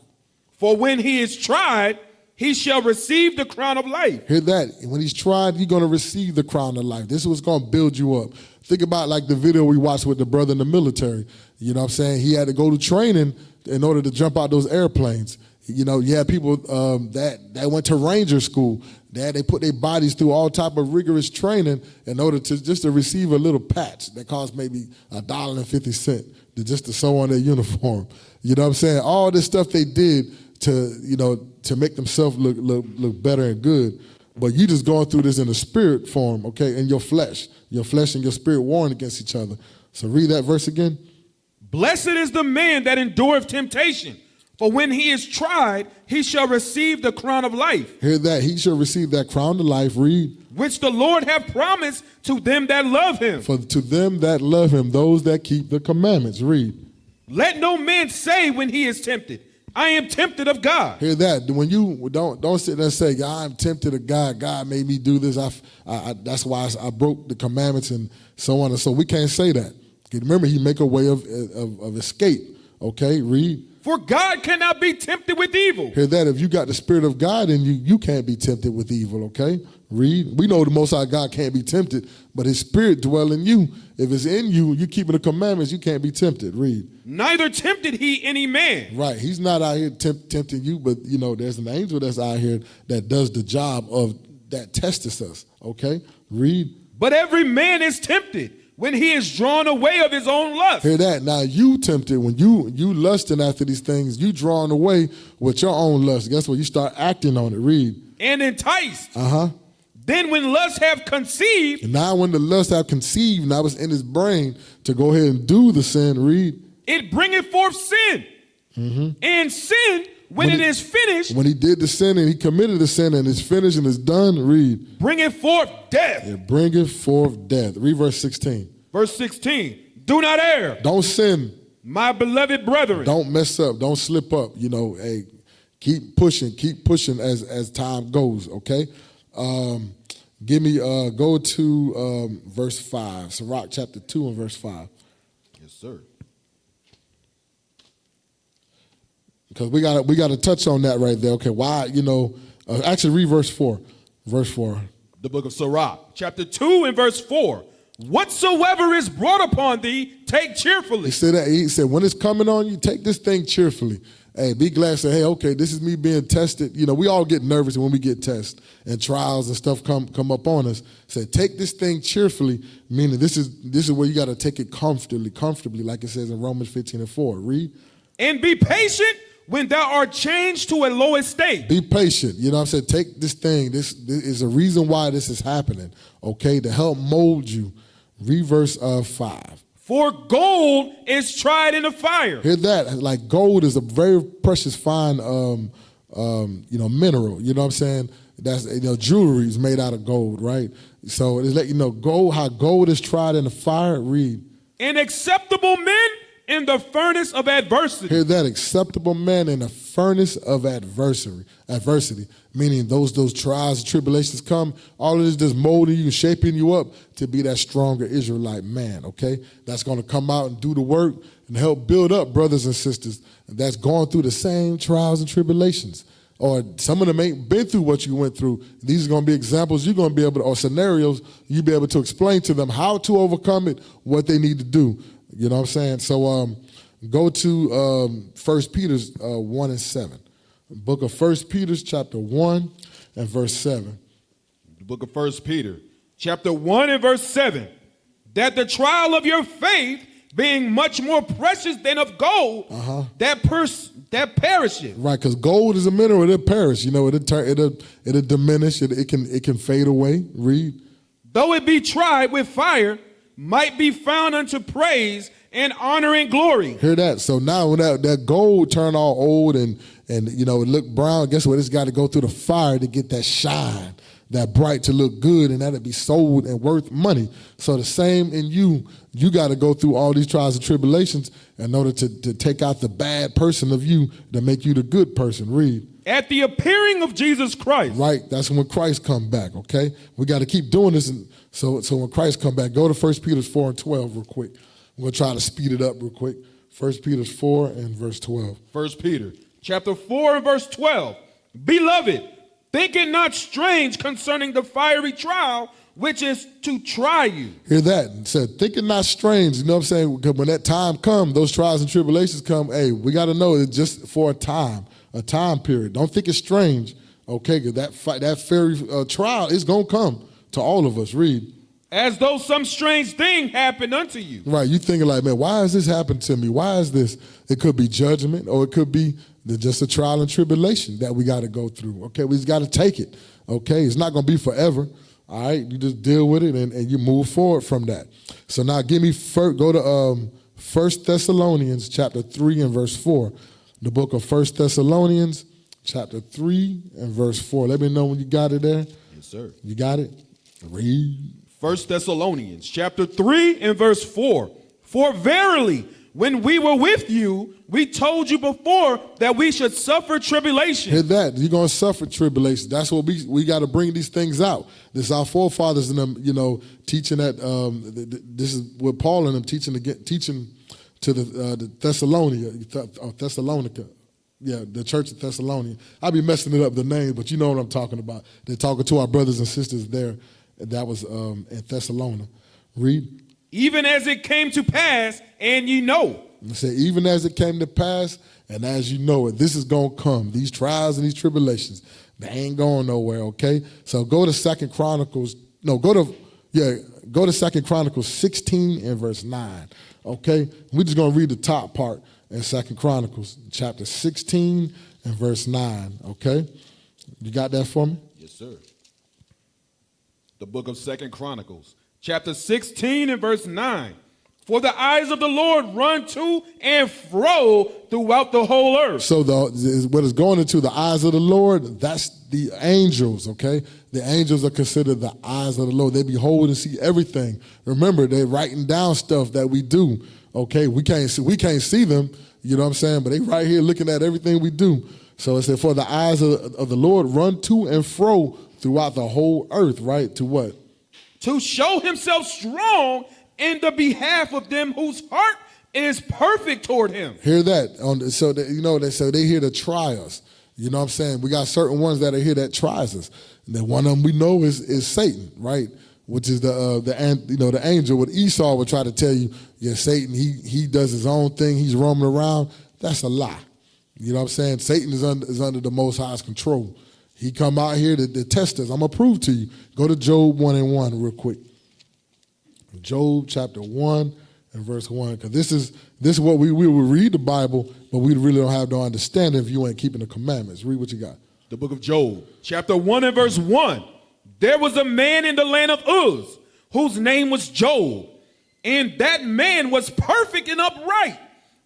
For when he is tried, he shall receive the crown of life. Hear that? When he's tried, you're going to receive the crown of life. This is what's going to build you up. Think about like the video we watched with the brother in the military. You know what I'm saying? He had to go to training in order to jump out those airplanes. You know, you had people that went to Ranger school. They put their bodies through all type of rigorous training in order to receive a little patch that cost maybe $1.50 just to sew on their uniform. You know what I'm saying? All this stuff they did to make themselves look better and good. But you just going through this in a spirit form, okay, in your flesh. Your flesh and your spirit warring against each other. So read that verse again. Blessed is the man that endureth temptation. For when he is tried, he shall receive the crown of life. Hear that? He shall receive that crown of life. Read. Which the Lord hath promised to them that love him. For to them that love him, those that keep the commandments. Read. Let no man say when he is tempted, I am tempted of God. Hear that? When you don't sit there and say, I'm tempted of God. God made me do this. That's why I broke the commandments and so on and so. We can't say that. Remember, he make a way of escape. Okay, read. For God cannot be tempted with evil. Hear that? If you got the Spirit of God in you, you can't be tempted with evil, okay? Read. We know the Most High God can't be tempted, but his Spirit dwell in you. If it's in you, you keeping the commandments, you can't be tempted. Read. Neither tempted he any man. Right. He's not out here tempting you, but, there's an angel that's out here that does the job of that tests us, okay? Read. But every man is tempted when he is drawn away of his own lust. Hear that? Now you tempted, when you lusting after these things, you drawn away with your own lust. Guess what? You start acting on it. Read. And enticed. Uh-huh. Then when lust have conceived. And now when the lust have conceived, now it's in his brain to go ahead and do the sin. Read. It bringeth forth sin. Mm-hmm. And sin, when it is finished. When he did the sin and he committed the sin and it's finished and it's done, read. Bringeth forth death. It bringeth forth death. Read verse 16. Verse 16. Do not err. Don't sin. my beloved brethren. Don't mess up. Don't slip up. You know, hey, keep pushing as time goes, okay? Go to verse 5. Sirach chapter 2 and verse 5. Yes, sir. Because we gotta touch on that right there. Okay, why, actually read verse 4. Verse 4. The book of Sirach, chapter 2 and verse 4. Whatsoever is brought upon thee, take cheerfully. He said, when it's coming on you, take this thing cheerfully. Hey, be glad, say, hey, okay, this is me being tested. You know, we all get nervous when we get tested and trials and stuff come up on us. Said, take this thing cheerfully, meaning this is where you got to take it comfortably, like it says in Romans 15 and 4. Read. And be patient when thou art changed to a low estate. Be patient. You know what I'm saying? Take this thing. This is a reason why this is happening, okay, to help mold you. Read verse 5. For gold is tried in the fire. Hear that? Like gold is a very precious, fine, mineral. You know what I'm saying? That's jewelry is made out of gold, right? So it's let you know how gold is tried in the fire. Read. And acceptable men in the furnace of adversity. Hear that? Acceptable men in the furnace of adversity. Meaning those trials and tribulations come, all of this just molding you, shaping you up to be that stronger Israelite man, okay? That's going to come out and do the work and help build up brothers and sisters that's going through the same trials and tribulations. Or some of them ain't been through what you went through. These are going to be examples you're going to be able to, or scenarios you'll be able to explain to them how to overcome it, what they need to do. You know what I'm saying? So go to 1 Peter 1 and 7. Book of 1 Peter chapter 1 and verse 7. The book of 1 Peter chapter 1 and verse 7. That the trial of your faith, being much more precious than of gold, that perisheth. Right, because gold is a mineral, it'll perish. You know, it'll diminish, it can fade away. Read. Though it be tried with fire, might be found unto praise and honor and glory. Hear that? So now when that gold turn all old and it look brown, guess what? It's got to go through the fire to get that shine, that bright to look good, and that'll be sold and worth money. So the same in you got to go through all these trials and tribulations in order to take out the bad person of you to make you the good person. Read. At the appearing of Jesus Christ. Right, that's when Christ come back, okay? We got to keep doing this. So when Christ come back, go to 1 Peter 4 and 12 real quick. We're going to try to speed it up real quick. 1 Peter 4 and verse 12. 1 Peter chapter 4 and verse 12. Beloved, think it not strange concerning the fiery trial, which is to try you. Hear that? It said, think it not strange. You know what I'm saying? Because when that time comes, those trials and tribulations come, hey, we got to know it's just for a time period. Don't think it's strange, okay? Because that fiery trial is going to come to all of us. Read. As though some strange thing happened unto you. Right, you thinking like, man, why has this happened to me? Why is this? It could be judgment, or it could be just a trial and tribulation that we got to go through. Okay, we just got to take it. Okay, it's not going to be forever. All right, you just deal with it and you move forward from that. So now go to 1 Thessalonians chapter 3 and verse 4. The book of 1 Thessalonians chapter 3 and verse 4. Let me know when you got it there. Yes, sir. You got it? Read. 1 Thessalonians chapter 3 and verse 4. For verily, when we were with you, we told you before that we should suffer tribulation. Hear that? You're going to suffer tribulation. That's what we got to bring these things out. This is our forefathers and them, teaching that. This is what Paul and them teaching to the Thessalonica. Yeah, the church of Thessalonica. I'll be messing it up, the name, but you know what I'm talking about. They're talking to our brothers and sisters there. That was in Thessalonica. Read. Even as it came to pass, and ye know. It said, even as it came to pass, and as you know it, this is going to come. These trials and these tribulations, they ain't going nowhere, okay? So go to 2 Chronicles 16 and verse 9, okay? We're just going to read the top part in 2 Chronicles chapter 16 and verse 9, okay? You got that for me? Yes, sir. The book of 2 Chronicles, chapter 16 and verse 9. For the eyes of the Lord run to and fro throughout the whole earth. So what is going into the eyes of the Lord, that's the angels, okay? The angels are considered the eyes of the Lord. They behold and see everything. Remember, they're writing down stuff that we do, okay? We can't see them, you know what I'm saying? But they right here looking at everything we do. So it said, for the eyes of the Lord run to and fro throughout the whole earth, right? To what? To show himself strong in the behalf of them whose heart is perfect toward him. Hear that? So that, you know, they here to try us. You know what I'm saying? We got certain ones that are here that tries us. And then one of them we know is Satan, right? Which is the angel. What Esau would try to tell you, yeah, Satan, he does his own thing. He's roaming around. That's a lie. You know what I'm saying? Satan is under the Most High's control. He come out here to test us. I'm going to prove to you. Go to Job 1:1 real quick. Job chapter 1 and verse 1. Because this is what we will read the Bible, but we really don't have no understanding if you ain't keeping the commandments. Read what you got. The book of Job, chapter 1 and verse 1. There was a man in the land of Uz, whose name was Job. And that man was perfect and upright,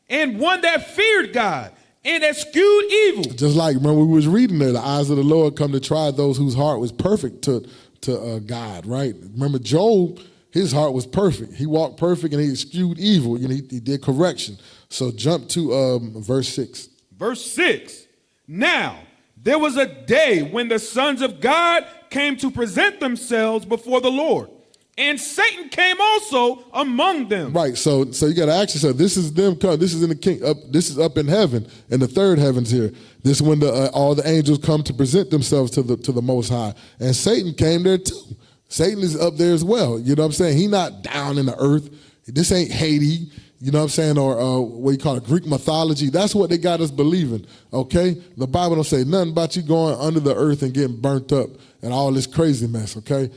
and one that feared God, and eschewed evil. Just like, remember we was reading there, the eyes of the Lord come to try those whose heart was perfect to God, right? Remember Job, his heart was perfect. He walked perfect and he eschewed evil. You know, he did correction. So jump to verse 6. Verse 6. Now, there was a day when the sons of God came to present themselves before the Lord, and Satan came also among them. Right. So you got to ask yourself, this is them come. This is in the king. This is up in heaven, in the third heavens here. This is when all the angels come to present themselves to the Most High, and Satan came there too. Satan is up there as well. You know what I'm saying? He not down in the earth. This ain't Haiti. You know what I'm saying? Or what you call it, Greek mythology. That's what they got us believing, okay? The Bible don't say nothing about you going under the earth and getting burnt up and all this crazy mess, okay?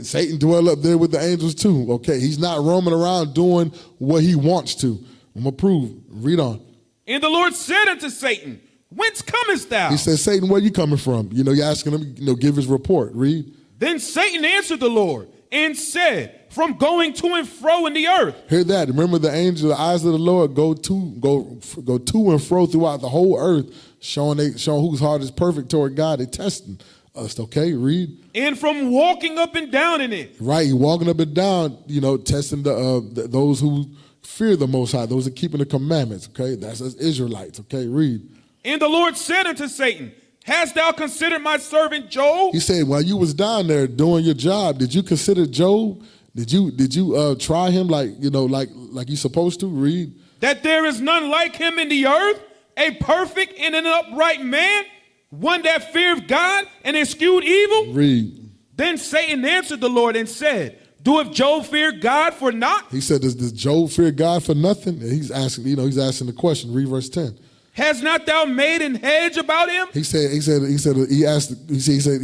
Satan dwell up there with the angels too, okay? He's not roaming around doing what he wants to. I'm going to prove. Read on. And the Lord said unto Satan, whence comest thou? He said, Satan, where you coming from? You know, you're asking him, give his report. Read. Then Satan answered the Lord and said, from going to and fro in the earth. Hear that. Remember the angel, the eyes of the Lord go to and fro throughout the whole earth, showing whose heart is perfect toward God. They're testing us, okay? Read. And from walking up and down in it. Right, you walking up and down, you know, testing those who fear the Most High, those who are keeping the commandments, okay? That's us Israelites, okay? Read. And the Lord said unto Satan, hast thou considered my servant Job? He said, while you was down there doing your job, did you consider Job? Did you try him like you supposed to? Read. That there is none like him in the earth, a perfect and an upright man, one that feareth God and eschewed evil? Read. Then Satan answered the Lord and said, doeth Job fear God for naught? He said, does Job fear God for nothing? And he's asking the question. Read verse 10. Has not thou made an hedge about him? He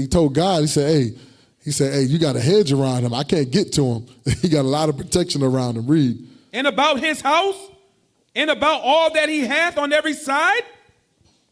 told God, he said, hey, you got a hedge around him. I can't get to him. He got a lot of protection around him. Read. And about his house, and about all that he hath on every side,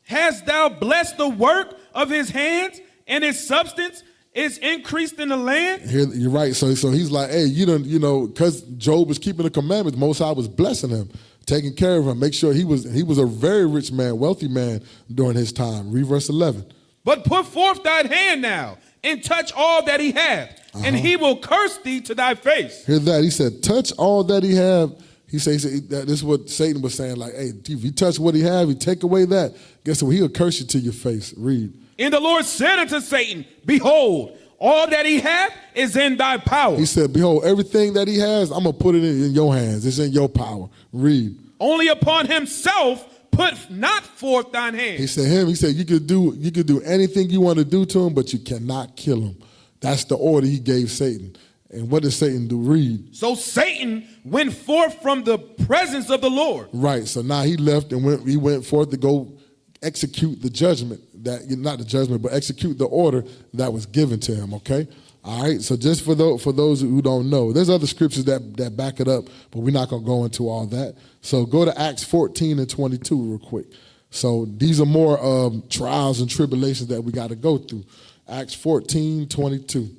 hast thou blessed the work of his hands, and his substance is increased in the land? Here, you're right. So he's like, hey, because Job was keeping the commandments, Most High was blessing him, taking care of him, make sure he was a very rich man, wealthy man during his time. Read verse 11. But put forth thine hand now, and touch all that he hath, and he will curse thee to thy face. Hear that? He said, touch all that he have. He said this is what Satan was saying, like, hey, if you touch what he have, you take away that, guess what? He'll curse you to your face. Read. And the Lord said unto Satan, behold, all that he hath is in thy power. He said, behold, everything that he has, I'm going to put it in your hands. It's in your power. Read. Only upon himself put not forth thine hand. He said you could do anything you want to do to him, but you cannot kill him. That's the order he gave Satan. And what did Satan do? Read. So Satan went forth from the presence of the Lord. Right. So now he left and he went forth to go execute the judgment, not the judgment, but execute the order that was given to him, okay? All right, so just for those who don't know, there's other scriptures that back it up, but we're not going to go into all that. So go to Acts 14 and 22 real quick. So these are more trials and tribulations that we got to go through. Acts 14, 22.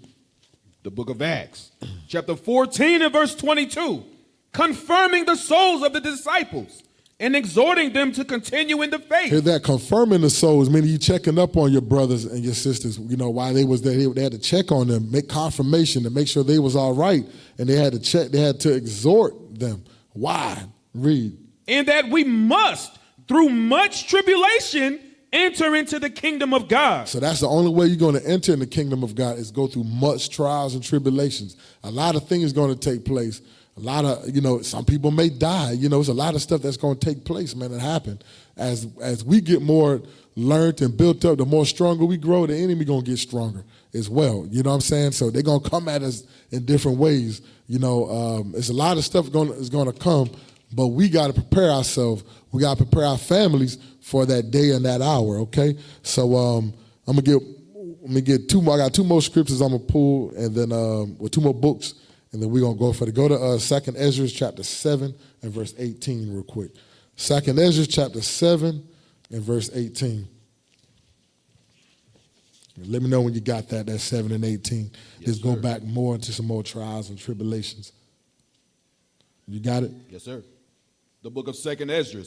The book of Acts, chapter 14 and verse 22, confirming the souls of the disciples and exhorting them to continue in the faith. Hear that? Confirming the souls, meaning you checking up on your brothers and your sisters. You know, while they was there, they had to check on them, make confirmation to make sure they was all right. And they had to check, they had to exhort them. Why? Read. And that we must, through much tribulation, enter into the kingdom of God. So that's the only way you're going to enter in the kingdom of God is go through much trials and tribulations. A lot of things going to take place. A lot of, you know, some people may die. You know, it's a lot of stuff that's going to take place, man, and happen. As we get more learned and built up, the more stronger we grow, the enemy going to get stronger as well. You know what I'm saying? So they're going to come at us in different ways. You know, it's a lot of stuff is going to come, but we got to prepare ourselves. We got to prepare our families for that day and that hour, okay? So I'm going to get two more. I got two more scriptures I'm going to pull, and then with two more books, and then we're going to go for it. Go to 2nd Ezra chapter 7 and verse 18 real quick. 2nd Ezra chapter 7 and verse 18. Let me know when you got that 7 and 18. Yes, Let's go sir. back more into some more trials and tribulations. You got it? Yes, sir. The book of 2nd Ezra,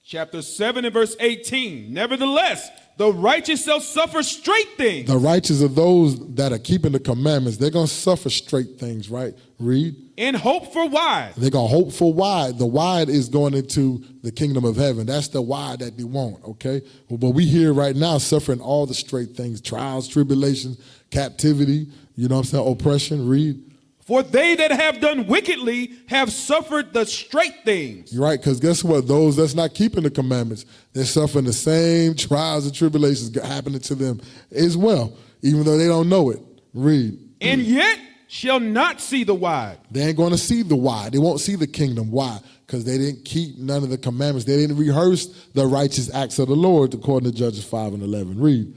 chapter 7 and verse 18. Nevertheless, the righteous shall suffer straight things. The righteous are those that are keeping the commandments. They're going to suffer straight things, right? Read. And hope for wide. They're going to hope for wide. The wide is going into the kingdom of heaven. That's the wide that they want, okay? But we here right now suffering all the straight things, trials, tribulations, captivity, you know what I'm saying, oppression. Read. For they that have done wickedly have suffered the straight things. You're right, because guess what? Those that's not keeping the commandments, they're suffering the same trials and tribulations happening to them as well, even though they don't know it. Read. And yet shall not see the wide. They ain't going to see the why. They won't see the kingdom. Why? Because they didn't keep none of the commandments. They didn't rehearse the righteous acts of the Lord, according to Judges 5 and 11. Read.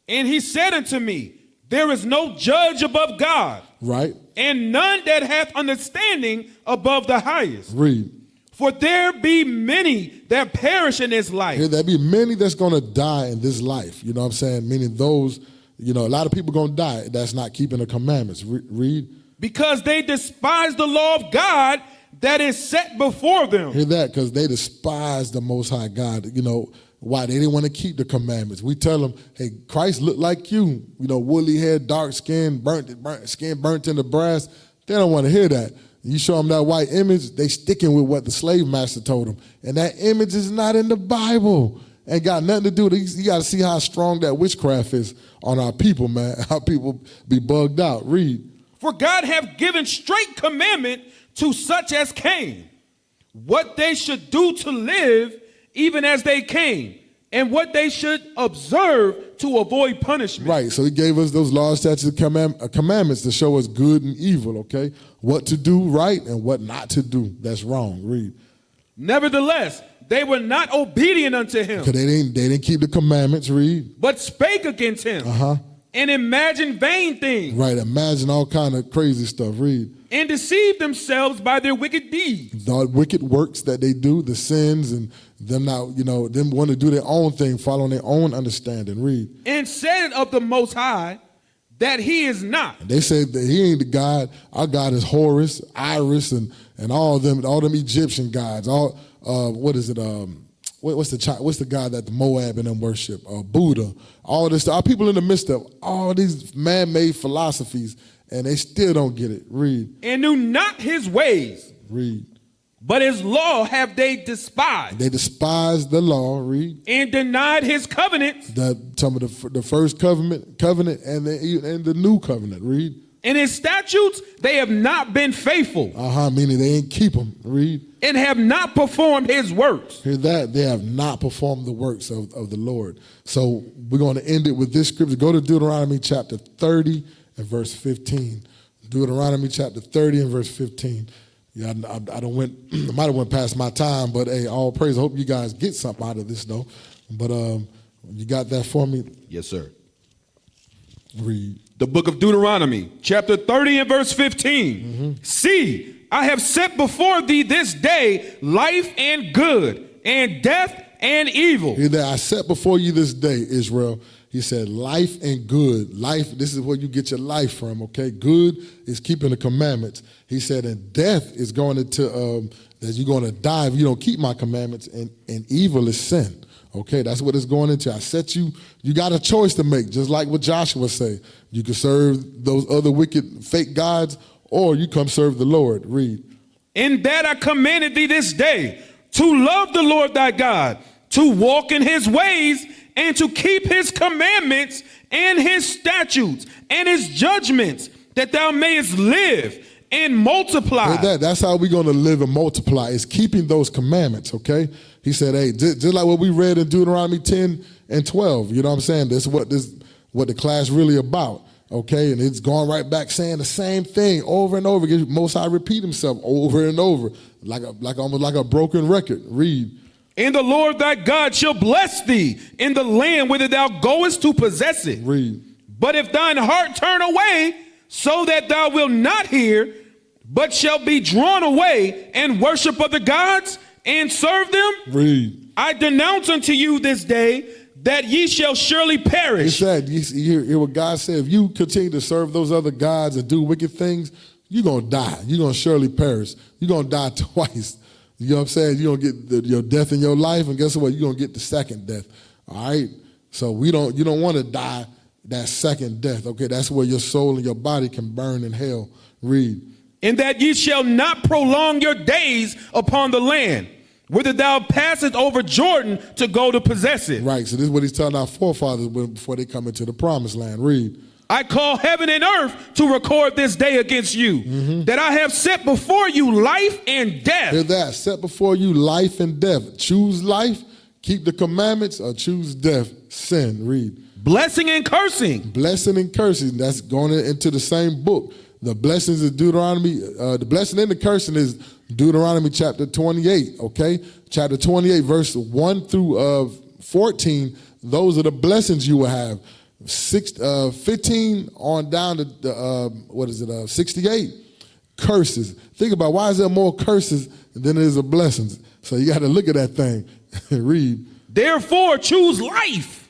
And he said unto me, there is no judge above God, Right? and none that hath understanding above the highest. Read. For there be many that perish in this life. Here, there be many that's going to die in this life. You know what I'm saying? Meaning those, you know, a lot of people going to die that's not keeping the commandments. Read. Because they despise the law of God that is set before them. Hear that? Because they despise the Most High God. You know, why? They didn't want to keep the commandments. We tell them, hey, Christ looked like you. You know, woolly hair, dark skin, skin burnt into brass. They don't want to hear that. You show them that white image, they sticking with what the slave master told them. And that image is not in the Bible. Ain't got nothing to do with it. You got to see how strong that witchcraft is on our people, man. How people be bugged out. Read. For God hath given straight commandment to such as came, what they should do to live even as they came, and what they should observe to avoid punishment. Right, so he gave us those laws, statutes, commandments to show us good and evil, okay? What to do right and what not to do. That's wrong. Read. Nevertheless, they were not obedient unto him, Because they didn't keep the commandments. Read. but spake against him, and imagined vain things, Right, imagine all kind of crazy stuff. Read. and deceived themselves by their wicked deeds. The wicked works that they do, the sins, and them not, you know, them want to do their own thing, following their own understanding. Read. And said of the Most High that he is not. They say that he ain't the God. Our God is Horus, Iris, and all them Egyptian gods. All what is it? What's the god that the Moab and them worship? Buddha. All this. Our people in the midst of all these man-made philosophies, and they still don't get it. Read. And knew not his ways, Read. but his law have they despised, They despise the law. Read. and denied his covenants, Some of the first covenant, and the new covenant. Read. and his statutes they have not been faithful, Meaning they ain't keep them. Read. and have not performed his works. Hear that? They have not performed the works of the Lord. So we're going to end it with this scripture. Go to Deuteronomy chapter 30 and verse 15. Deuteronomy chapter 30 and verse 15. Yeah, I might have went past my time, but hey, all praise. I hope you guys get something out of this though. But you got that for me? Yes, sir. Read. The book of Deuteronomy, chapter 30 and verse 15. See, I have set before thee this day life and good, and death and evil. Hear that? I set before you this day, Israel. He said, life and good. Life, this is where you get your life from, okay? Good is keeping the commandments. He said, and death is going into that you're going to die if you don't keep my commandments, and evil is sin. Okay, that's what it's going into. I set you got a choice to make, just like what Joshua said. You can serve those other wicked fake gods, or you come serve the Lord. Read. In that I commanded thee this day to love the Lord thy God, to walk in his ways, and to keep his commandments and his statutes and his judgments, that thou mayest live and multiply. That's how we're going to live and multiply, is keeping those commandments, okay? He said, hey, just like what we read in Deuteronomy 10 and 12, you know what I'm saying? That's what the class really about, okay? And it's going right back saying the same thing over and over again. Most High repeat himself over and over, almost like a broken record. Read. And the Lord thy God shall bless thee in the land whither thou goest to possess it. Read. But if thine heart turn away, so that thou wilt not hear, but shall be drawn away and worship other gods and serve them, read. I denounce unto you this day that ye shall surely perish. He said, you hear what God said, if you continue to serve those other gods and do wicked things, you're going to die. You're going to surely perish. You're going to die twice. You know what I'm saying? You're going to get your death in your life, and guess what? You're going to get the second death. All right? So you don't want to die that second death. Okay, that's where your soul and your body can burn in hell. Read. And that ye shall not prolong your days upon the land, whither thou passest over Jordan to go to possess it. Right, so this is what he's telling our forefathers before they come into the promised land. Read. I call heaven and earth to record this day against you, that I have set before you life and death. Hear that, set before you life and death. Choose life, keep the commandments, or choose death, sin. Read. Blessing and cursing. Blessing and cursing, that's going into the same book. The blessings of Deuteronomy, the blessing and the cursing is Deuteronomy chapter 28, okay? Chapter 28, verse 1 through 14, those are the blessings you will have. 15 on down to, 68, curses. Think about, why is there more curses than there is of blessings? So you got to look at that thing. Read. Therefore choose life,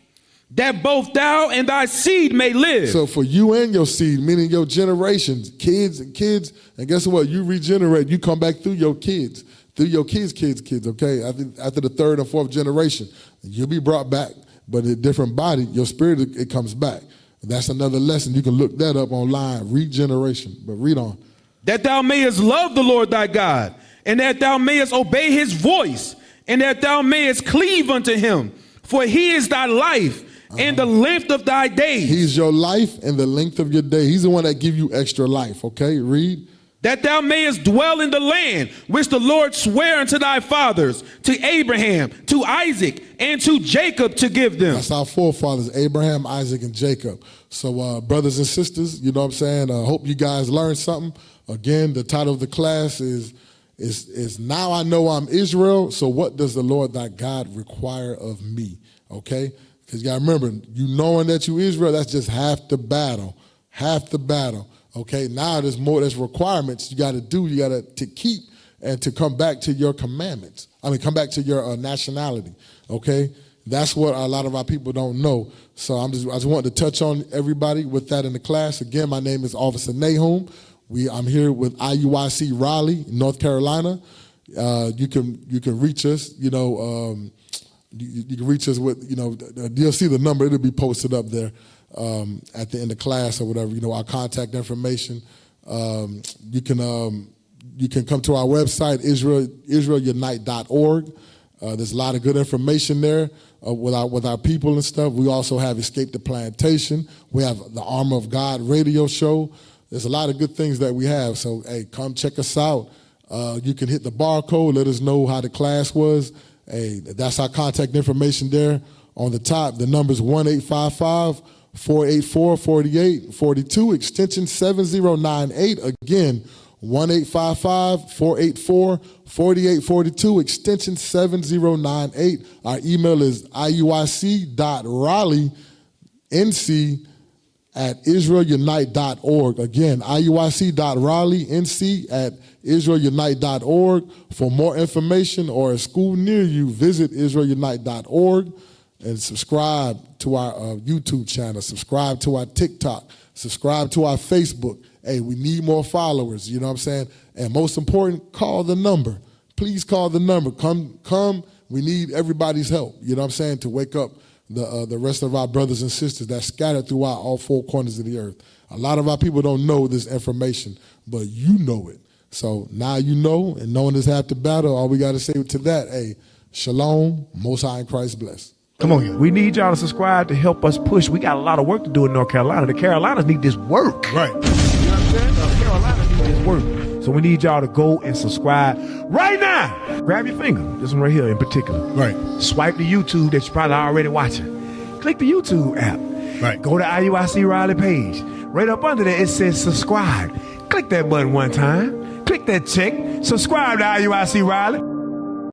that both thou and thy seed may live. So for you and your seed, meaning your generations, kids, and guess what? You regenerate. You come back through your kids, okay? After the third and fourth generation, you'll be brought back, but in a different body, your spirit, it comes back. That's another lesson. You can look that up online, regeneration. But read on. That thou mayest love the Lord thy God, and that thou mayest obey his voice, and that thou mayest cleave unto him. For he is thy life, and the length of thy days. He's your life and the length of your day. He's the one that give you extra life, okay? Read. That thou mayest dwell in the land which the Lord sware unto thy fathers, to Abraham, to Isaac, and to Jacob to give them. That's our forefathers, Abraham, Isaac, and Jacob. So brothers and sisters, you know what I'm saying? I hope you guys learned something. Again, the title of the class is Now I Know I'm Israel, so what does the Lord thy God require of me? Okay? Because you got to remember, you knowing that you Israel, that's just half the battle. Okay, now there's requirements you got to do. You got to keep and to come back to your commandments. Come back to your nationality. Okay, that's what a lot of our people don't know. So I just wanted to touch on everybody with that in the class. Again, my name is Officer Nahum. I'm here with IUIC Raleigh, North Carolina. You can reach us. You can reach us with, you'll see the number. It'll be posted up there at the end of class or whatever, our contact information. You can come to our website, israelunite.org. There's a lot of good information there with our people and stuff. We also have Escape the Plantation. We have the Armor of God radio show. There's a lot of good things that we have. So, hey, come check us out. You can hit the barcode. Let us know how the class was. Hey, that's our contact information there on the top. The number is 1-855-484-4842, extension 7098. Again, 1-855-484-4842, extension 7098. Our email is iuic.raleighnc@israelunite.org. Again, iuic.raleighnc@israelunite.org. For more information or a school near you, visit israelunite.org and subscribe to our YouTube channel, subscribe to our TikTok, subscribe to our Facebook. Hey, we need more followers, you know what I'm saying? And most important, call the number. please call the number. Come. We need everybody's help, you know what I'm saying, to wake up the rest of our brothers and sisters that's scattered throughout all four corners of the earth. A lot of our people don't know this information, but you know it. So now you know, and knowing is half the battle. All we got to say to that, hey, shalom, Most High in Christ bless. Come on, we need y'all to subscribe to help us push. We got a lot of work to do in North Carolina. The Carolinas need this work. Right. You know what I'm saying? The Carolinas need this work. So we need y'all to go and subscribe right now. Grab your finger, this one right here in particular. Right. Swipe the YouTube that you're probably already watching. Click the YouTube app. Right. Go to IUIC Raleigh page. Right up under there, it says subscribe. Click that button one time. Click that check. Subscribe to IUIC Raleigh.